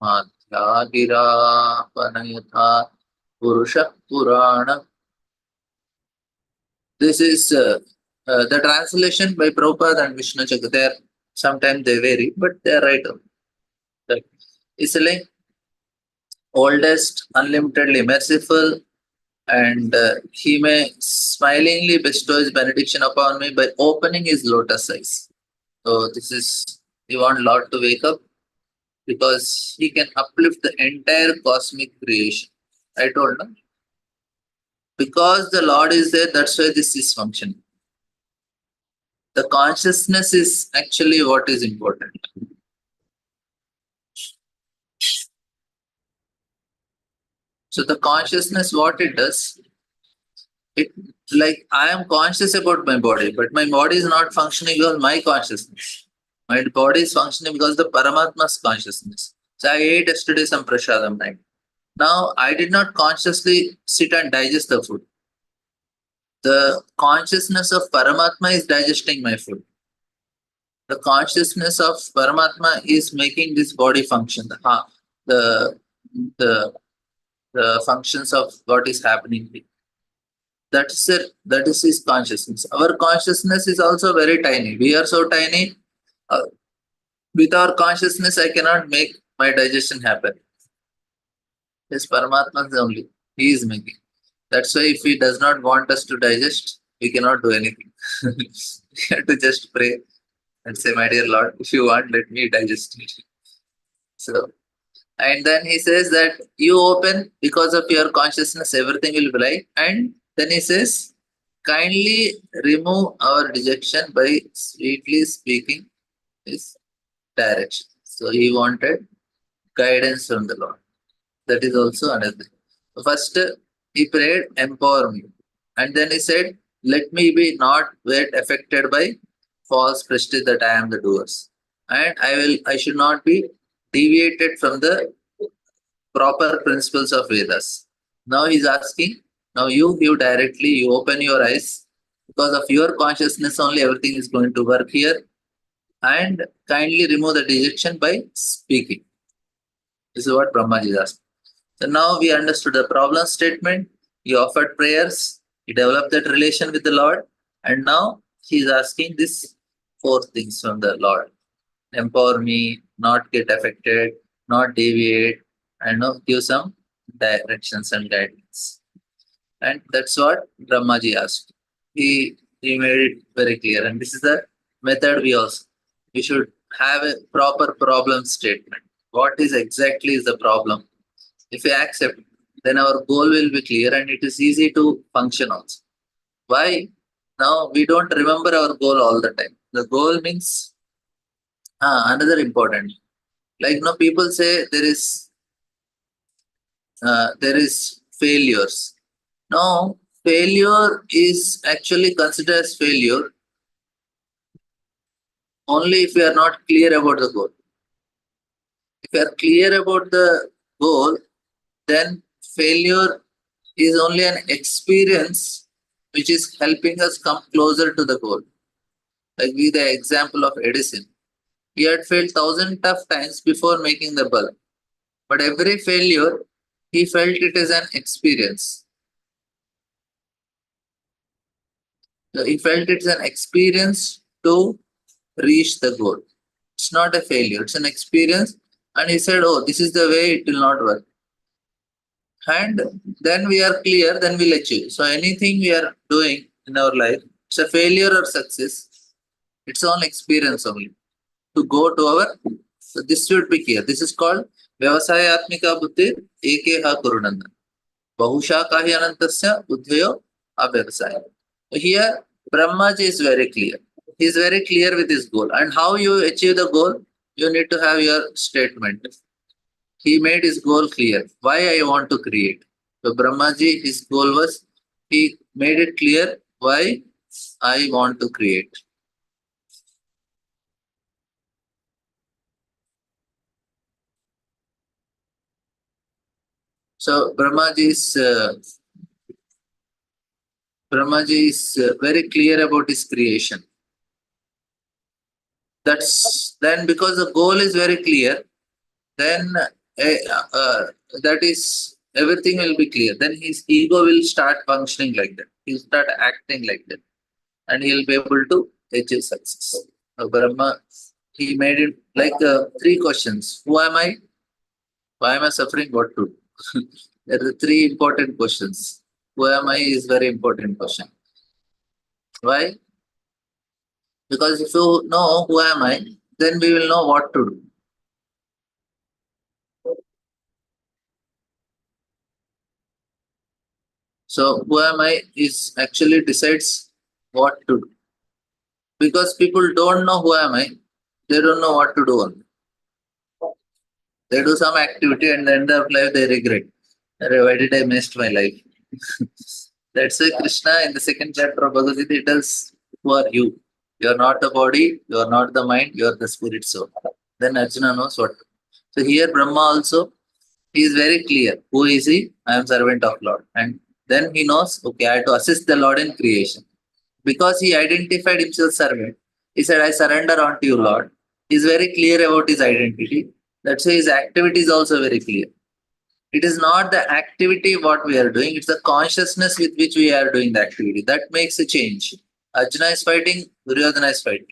Madhyagira Panayatha Purusha Purana. This is the translation by Prabhupada and Vishnu Chakra. Sometimes they vary, but they are right. It's like oldest, unlimitedly merciful, and he may smilingly bestow his benediction upon me by opening his lotus eyes. So this is, we want Lord to wake up because he can uplift the entire cosmic creation. I told him. Because the Lord is there, that's why this is functioning. The consciousness is actually what is important. So the consciousness, what it does, it like I am conscious about my body, but my body is not functioning because my consciousness. My body is functioning because the Paramatma's consciousness. So I ate yesterday some prasadam night. Now I did not consciously sit and digest the food. The consciousness of Paramatma is digesting my food. The consciousness of Paramatma is making this body function. The the the functions of what is happening. That is it. That is his consciousness. Our consciousness is also very tiny. We are so tiny. Uh, with our consciousness, I cannot make my digestion happen. Yes, Paramatma is only. He is making. That's why if he does not want us to digest, we cannot do anything. We have to just pray and say, my dear Lord, if you want, let me digest it. So, and then he says that you open because of your consciousness, everything will be right. And then he says, kindly remove our dejection by sweetly speaking his direction. So he wanted guidance from the Lord. That is also another thing. First, he prayed, empower me. And then he said, let me be not get affected by false prestige that I am the doers. And I should not be deviated from the proper principles of Vedas. Now he's asking, now you give directly, you open your eyes. Because of your consciousness only, everything is going to work here. And kindly remove the dejection by speaking. This is what Brahmaji is asking. So now we understood the problem statement. He offered prayers. He developed that relation with the Lord. And now he is asking these four things from the Lord. Empower me, not get affected, not deviate, and give some directions and guidance. And that's what Brahmaji asked. He made it very clear. And this is the method we should have a proper problem statement. What is exactly is the problem? If we accept, then our goal will be clear and it is easy to function also. Why? Now we don't remember our goal all the time. The goal means another important. Like people say there is failures. No, failure is actually considered as failure only if we are not clear about the goal. If we are clear about the goal, then failure is only an experience which is helping us come closer to the goal. Like with the example of Edison. He had failed thousand tough times before making the bulb. But every failure, he felt it as an experience. So he felt it's an experience to reach the goal. It's not a failure, it's an experience. And he said, oh, this is the way it will not work. And then we are clear, then we'll achieve. So anything we are doing in our life, it's a failure or success, it's on experience only. To go to our, so this should be clear. This is called Vyavasayatmika Buddhi Ekeha Kurunanda. Bahusha Kahi Anantasya Udhayo Avyavasaya. Here, Brahmaji is very clear. He is very clear with his goal. And how you achieve the goal, you need to have your statement. He made his goal clear. Why I want to create. So Brahmaji, his goal was, he made it clear why I want to create. So Brahmaji is very clear about his creation. That's then because the goal is very clear, then that is everything will be clear. Then his ego will start functioning like that. He'll start acting like that, and he'll be able to achieve success. Brahma, he made it like three questions: Who am I? Why am I suffering? What to do? There are three important questions. Who am I is very important question. Why? Because if you know who am I, then we will know what to do. So who am I is actually decides what to do. Because people don't know who am I, they don't know what to do. They do some activity and at the end of life they regret. Why did I missed my life? That's why Krishna in the second chapter of Bhagavad Gita tells, who are you? You are not the body, you are not the mind, you are the spirit soul. Then Arjuna knows what. So here Brahma also, he is very clear. Who is he? I am servant of Lord. And then he knows, okay, I have to assist the Lord in creation. Because he identified himself servant, he said, I surrender unto you, Lord. He is very clear about his identity. That's why his activity is also very clear. It is not the activity what we are doing, it's the consciousness with which we are doing the activity. That makes a change. Arjuna is fighting, Duryodhana is fighting.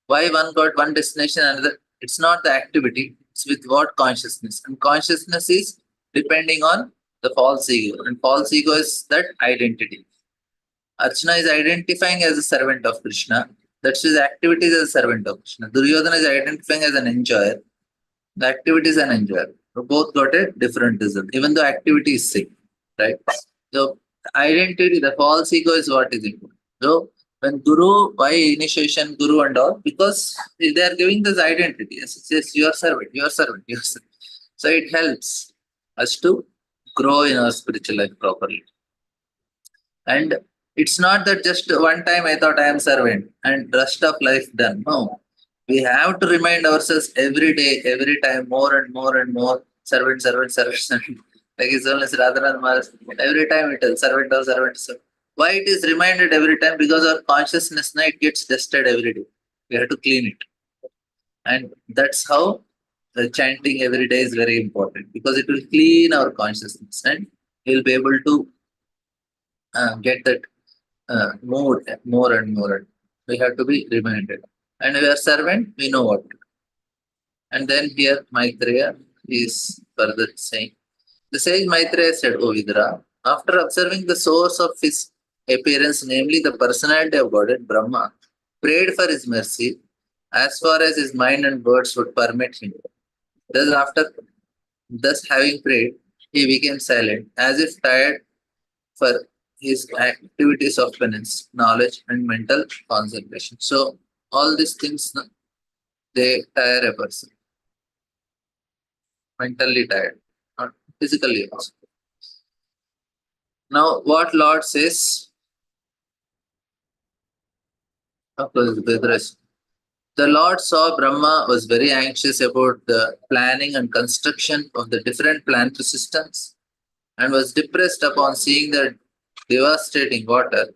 Why one got one destination, another? It's not the activity, it's with what consciousness. And consciousness is depending on the false ego. And false ego is that identity. Arjuna is identifying as a servant of Krishna. That's his activities as a servant of Krishna. Duryodhana is identifying as an enjoyer. The activity is an enjoyer. So both got a different result, even though activity is same, right? So identity, the false ego is what is important. So when Guru, why initiation, Guru and all? Because they are giving this identity. Yes, your servant, your servant, your servant. So it helps us to grow in our spiritual life properly. And it's not that just one time I thought I am servant and rest of life done. No. We have to remind ourselves every day, every time, more and more and more, servant, servant, servant, servant. Like his own Radhanath Maharaj, every time it is servant of servant, servant. Why it is reminded every time? Because our consciousness now it gets dusted every day. We have to clean it. And that's how the chanting every day is very important because it will clean our consciousness and we'll be able to get that more, more and more. We have to be reminded. And we are servant, we know what to do. And then here Maitreya is further saying, the sage Maitreya said, O Vidura, after observing the source of his appearance, namely the personality of Godhead, Brahma, prayed for his mercy as far as his mind and words would permit him. Thus having prayed, he became silent, as if tired for his activities of penance, knowledge, and mental concentration. So all these things they tire a person, mentally tired, not physically also. Now, what Lord says, of course, with rest. The Lord saw Brahma was very anxious about the planning and construction of the different planetary systems and was depressed upon seeing the devastating water.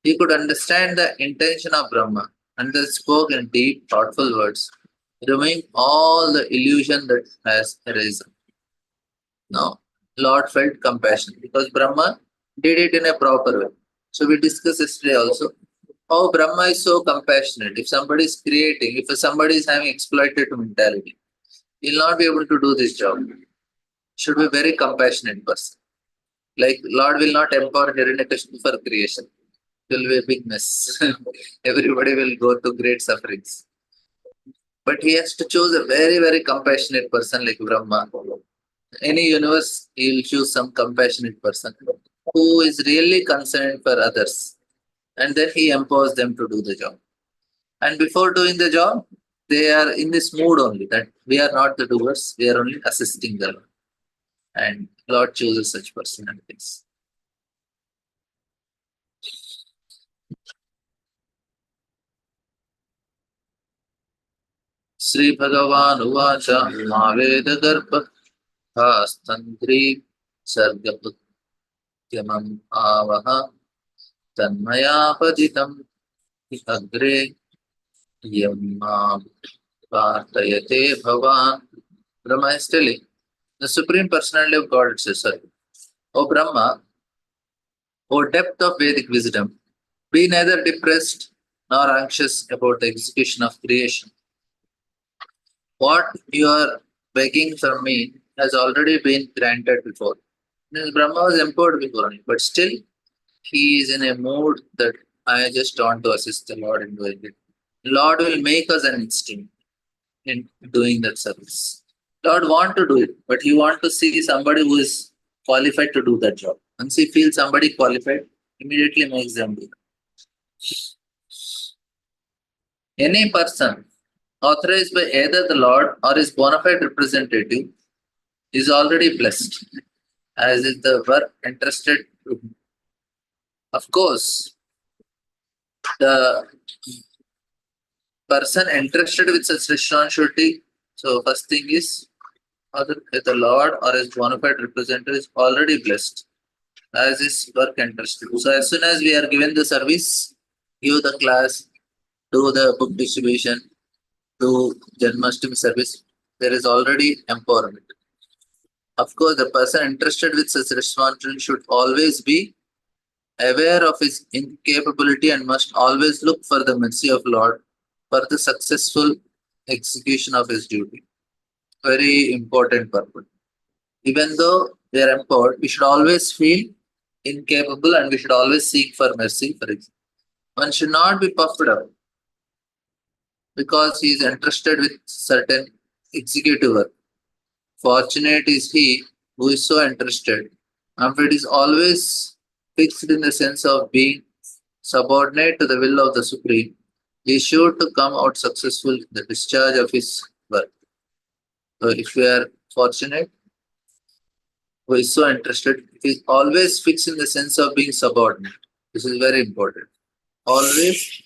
He could understand the intention of Brahma and thus spoke in deep, thoughtful words, removing all the illusion that has arisen. Now, Lord felt compassion because Brahma did it in a proper way. So we discussed yesterday also how Brahma is so compassionate. If somebody is creating, if somebody is having exploitative mentality, he'll not be able to do this job. Should be very compassionate person. Like Lord will not empower Hiranyakashipu for creation. It will be a big mess. Everybody will go to great sufferings. But he has to choose a very, very compassionate person like Brahma. Any universe, he will choose some compassionate person who is really concerned for others. And then he empowers them to do the job. And before doing the job, they are in this mood only that we are not the doers, we are only assisting the Lord. And Lord chooses such personalities. Sri Bhagavan Uvacha Maveda Garpa Hastandri Sargaputyamam Avaha Tanmaya Paditam Agre Yamma Partayate Bhavan. Brahma is telling the Supreme Personality of God, it says, sorry. O Brahma, O depth of Vedic wisdom, be neither depressed nor anxious about the execution of creation. What you are begging from me has already been granted before. Brahma was empowered before, but still he is in a mood that I just want to assist the Lord in doing it. Lord will make us an instinct in doing that service. Lord want to do it, but he want to see somebody who is qualified to do that job. Once he feels somebody qualified, immediately makes them do that. Any person authorized by either the Lord or his bona fide representative is already blessed, as is the work entrusted to him. Of course, the person entrusted with such responsibility, so first thing is either the Lord or his bona fide representative is already blessed, as is work entrusted. So as soon as we are given the service, give the class, do the book distribution, do Janmashtami service, there is already empowerment. Of course, the person entrusted with such responsibility should always be aware of his incapability and must always look for the mercy of Lord for the successful execution of his duty. Very important purpose. Even though we are empowered, we should always feel incapable and we should always seek for mercy for it. One should not be puffed up because he is entrusted with certain executive work. Fortunate is he who is so entrusted, and it is always fixed in the sense of being subordinate to the will of the Supreme. He is sure to come out successful in the discharge of his work. So if we are fortunate, who is so interested, it is always fixed in the sense of being subordinate. This is very important. Always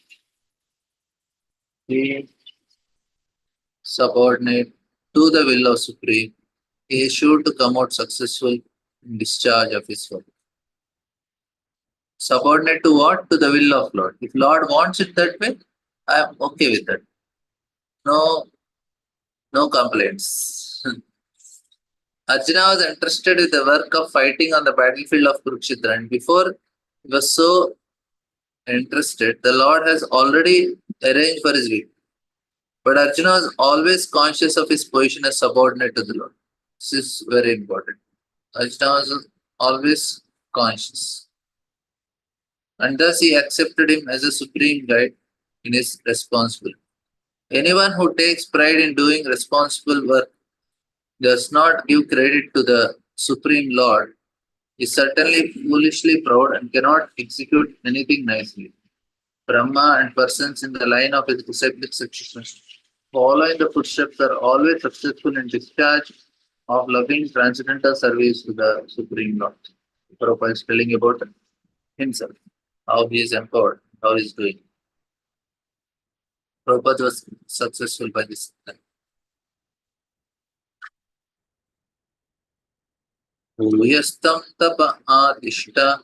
be subordinate to the will of Supreme. He is sure to come out successful in discharge of his work. Subordinate to what? To the will of Lord. If Lord wants it that way, I am okay with that. No complaints. Arjuna was entrusted with the work of fighting on the battlefield of Kurukshetra, and before he was so interested, the Lord has already arranged for his victory. But Arjuna was always conscious of his position as subordinate to the Lord. This is very important. Arjuna was always conscious. And thus he accepted him as a supreme guide in his responsibility. Anyone who takes pride in doing responsible work does not give credit to the Supreme Lord, is certainly foolishly proud and cannot execute anything nicely. Brahma and persons in the line of his disciplic succession following the footsteps are always successful in discharge of loving transcendental service to the Supreme Lord. Prabhupada is telling about himself, how he is empowered, how he is doing. Prabhupada was successful by this time. Bhuyastam tapa adishta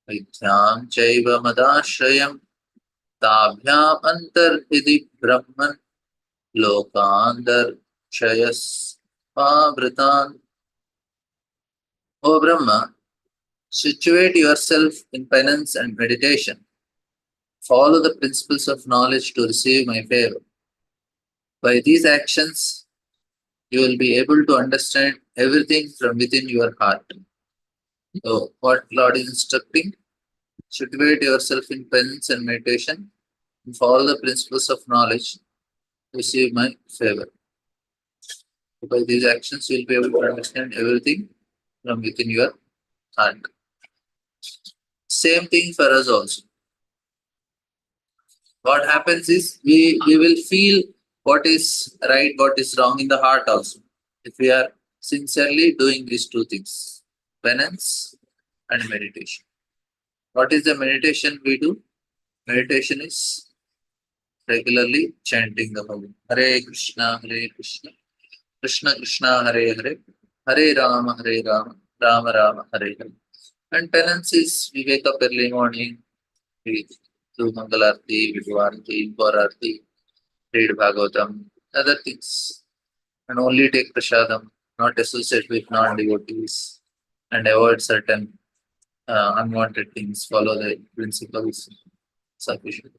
vidyam chaiva madashrayam tabhyam antarhidi brahman lokandar shayas pavritan. O Brahma, situate yourself in penance and meditation. Follow the principles of knowledge to receive my favor. By these actions, you will be able to understand everything from within your heart. So, what Lord is instructing? Situate yourself in penance and meditation and follow the principles of knowledge to receive my favor. So by these actions, you will be able to understand everything from within your heart. Same thing for us also. What happens is we will feel what is right, what is wrong in the heart also. If we are sincerely doing these two things, penance and meditation. What is the meditation we do? Meditation is regularly chanting the Holy Hare Krishna, Krishna Krishna, Hare Hare, Hare Rama, Rama Rama, Hare Hare. And penance is we wake up early morning, we do Mangalarti, we do Arti, Gaurarti, read Bhagavatam, other things. And only take Prasadam, not associate with non-devotees, and avoid certain unwanted things, follow the principles sufficient.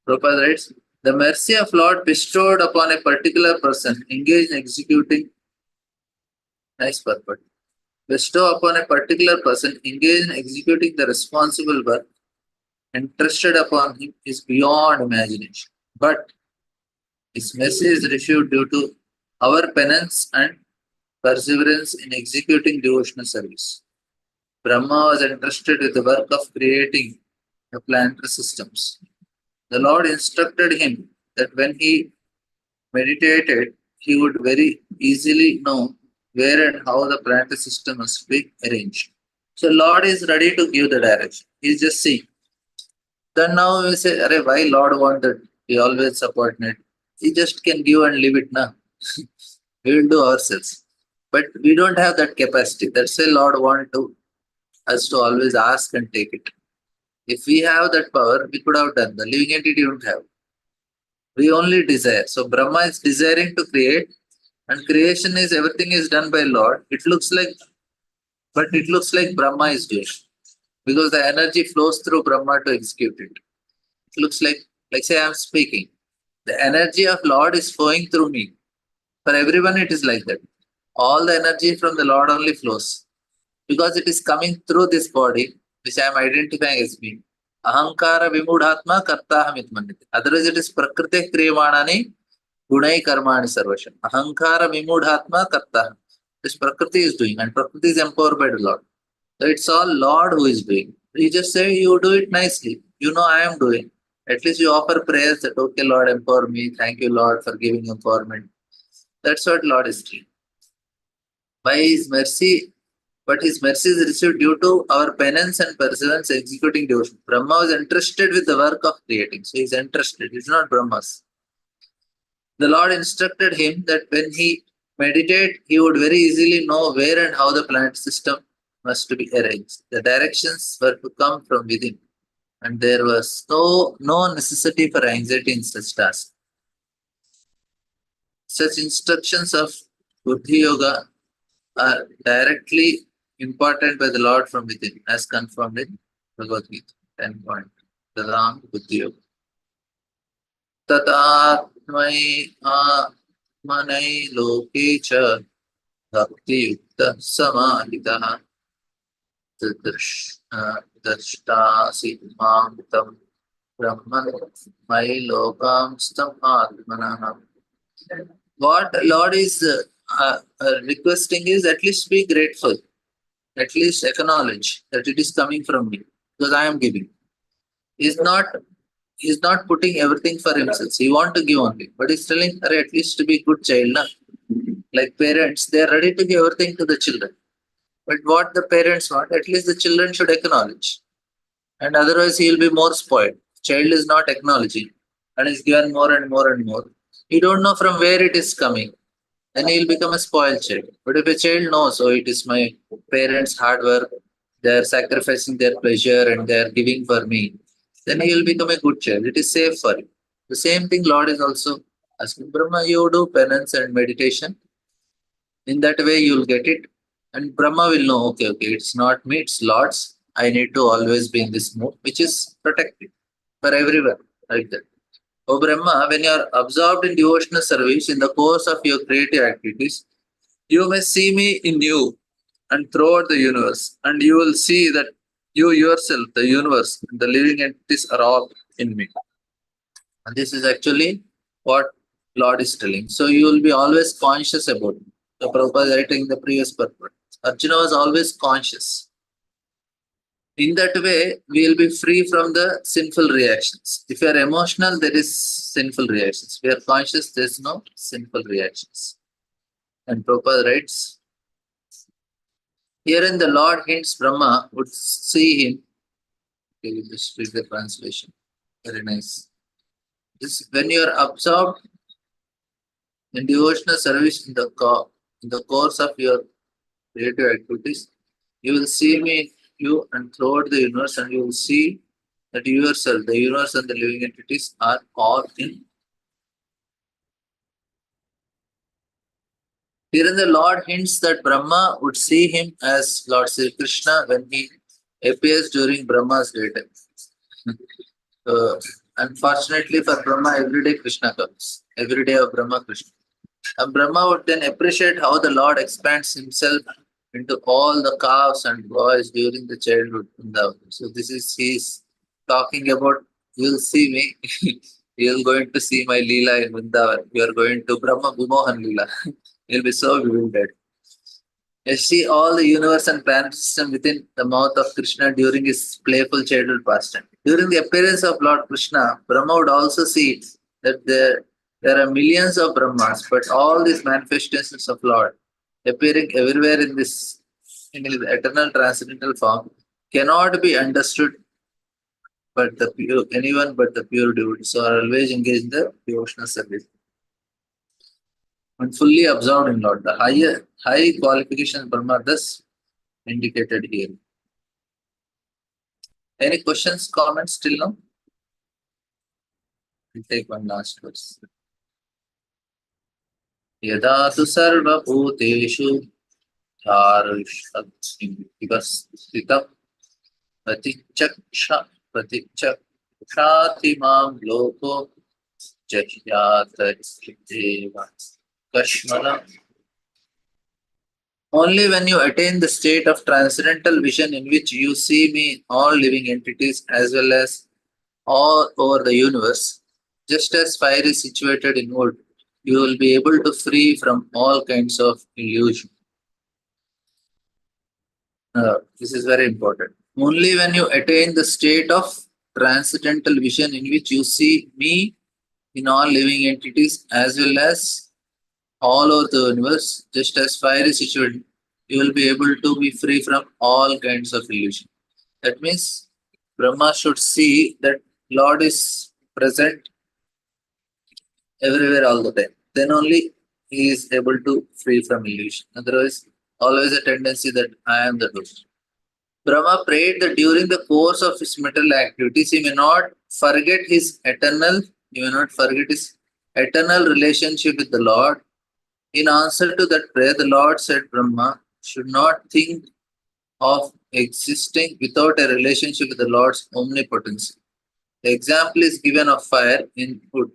Prabhupada writes, the mercy of Lord bestowed upon a particular person engaged in executing nice purpose. Bestow upon a particular person engaged in executing the responsible work entrusted upon him is beyond imagination. But his mercy is received due to our penance and perseverance in executing devotional service. Brahma was entrusted with the work of creating the planetary systems. The Lord instructed him that when he meditated, he would very easily know where and how the planetary system must be arranged. So Lord is ready to give the direction. He's just seeing. Then now we say, Arey, why Lord wanted? He always subordinate. He just can give and leave it now. We will do ourselves. But we don't have that capacity. That's why Lord want to us to always ask and take it. If we have that power, we could have done. The living entity don't have. We only desire. So Brahma is desiring to create, and creation is everything is done by Lord. It looks like Brahma is doing, because the energy flows through Brahma to execute it. It looks like say I'm speaking. The energy of Lord is flowing through me. For everyone, it is like that. All the energy from the Lord only flows, because it is coming through this body, which I am identifying as me. Ahankara vimudhatma kartaham itmanite. Otherwise, it is prakriti kriyamanani gunai karmani sarvasham. Ahankara vimudhatma kartaham. This prakriti is doing, and prakriti is empowered by the Lord. So it's all Lord who is doing. You just say you do it nicely. You know I am doing. At least you offer prayers that, okay, Lord, empower me. Thank you, Lord, for giving empowerment. That's what Lord is doing. By His mercy, but His mercy is received due to our penance and perseverance executing devotion. Brahma was entrusted with the work of creating. So he's entrusted. It's not Brahma's. The Lord instructed him that when he meditate, he would very easily know where and how the planet system must be arranged. The directions were to come from within, and there was no necessity for anxiety in such tasks. Such instructions of Buddhi Yoga are directly imparted by the Lord from within, as confirmed in Bhagavad Gita 10.1. Tadam Buddhi Yoga. Tatatmai atmanai loke cha bhakti yukta samahitaha dashtasi mam brahman mai lokam stam atmanah. What Lord is requesting is at least be grateful, at least acknowledge that it is coming from me, because I am giving. He's not putting everything for himself. He wants to give only, but he's telling her at least to be good child. Na? Like parents, they are ready to give everything to the children. But what the parents want, at least the children should acknowledge. And otherwise, he will be more spoiled. Child is not acknowledging and is given more and more and more. You don't know from where it is coming. Then he will become a spoiled child. But if a child knows, oh, it is my parents' hard work, they are sacrificing their pleasure and they are giving for me, then he will become a good child. It is safe for him. The same thing Lord is also asking Brahma, you do penance and meditation. In that way, you will get it. And Brahma will know, okay, it's not me, it's Lord's. I need to always be in this mood, which is protective for everyone, like that. O Brahma, when you are absorbed in devotional service in the course of your creative activities, you may see me in you and throughout the universe, and you will see that you yourself, the universe, and the living entities are all in me. And this is actually what Lord is telling. So you will be always conscious about it. The Prabhupada is writing in the previous purport. Arjuna was always conscious. In that way, we will be free from the sinful reactions. If you are emotional, there is sinful reactions. If you are conscious, there is no sinful reactions. And Prabhupada writes, herein the Lord hints Brahma would see him. Okay, we just read the translation. Very nice. This, when you are absorbed in devotional service in the course of your creative activities, you will see me, you, and throughout the universe, and you will see that you yourself, the universe and the living entities are all in. Herein the Lord hints that Brahma would see him as Lord Sri Krishna when he appears during Brahma's daytime. Unfortunately for Brahma, every day Krishna comes. Every day of Brahma, Krishna. And Brahma would then appreciate how the Lord expands himself into all the calves and boys during the childhood. So this is he's talking about. You'll see me. You're going to see my Leela in Vrindavan. You are going to Brahma Vimohan Leela. You'll be so bewildered. You see all the universe and planet system within the mouth of Krishna during his playful childhood pastime. During the appearance of Lord Krishna, Brahma would also see that there are millions of Brahmas, but all these manifestations of Lord appearing everywhere in his eternal transcendental form cannot be understood but the pure anyone but the pure devotees. So are always engaged in the devotional service and fully absorbed in Lord. The high qualification Brahma thus indicated here. Any questions, comments till now? We'll take one last verse. यदा तु सर्वभूतेषु धारुष्यस्थितं प्रतिचक्षाति मां लोको जह्यात इत्येव कश्मलम्. Only when you attain the state of transcendental vision in which you see me, all living entities, as well as all over the universe, just as fire is situated in wood, you will be able to free from all kinds of illusion. This is very important. Only when you attain the state of transcendental vision in which you see me in all living entities as well as all over the universe, just as fire is situated, you will be able to be free from all kinds of illusion. That means Brahma should see that Lord is present everywhere all the time. Then only he is able to free from illusion. Otherwise, always a tendency that I am the ghost. Brahma prayed that during the course of his material activities, he may not forget his eternal relationship with the Lord. In answer to that prayer, the Lord said, Brahma should not think of existing without a relationship with the Lord's omnipotency. The example is given of fire in wood.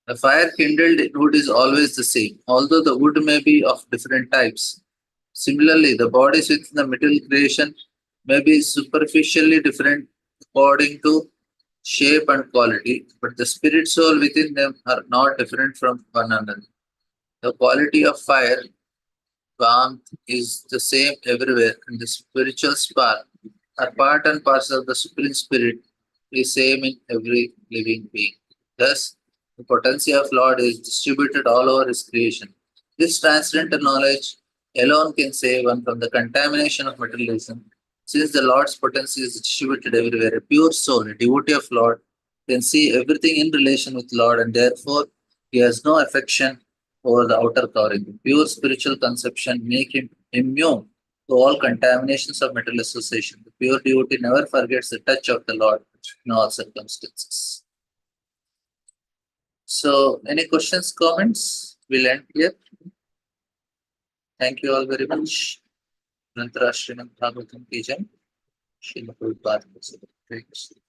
The fire kindled in wood is always the same, although the wood may be of different types. Similarly, the bodies within the material creation may be superficially different according to shape and quality, but the spirit soul within them are not different from one another. The quality of fire, warmth, is the same everywhere, and the spiritual spark, are part and parcel of the Supreme Spirit, is same in every living being. Thus, the potency of Lord is distributed all over His creation. This transcendental knowledge alone can save one from the contamination of materialism. Since the Lord's potency is distributed everywhere, a pure soul, a devotee of Lord, can see everything in relation with Lord, and therefore he has no affection over the outer covering. The pure spiritual conception make him immune to all contaminations of material association. The pure devotee never forgets the touch of the Lord in all circumstances. So, any questions, comments? We'll end here. Thank you all very much. Srimad Bhagavatam ki jai. Srila Prabhupada.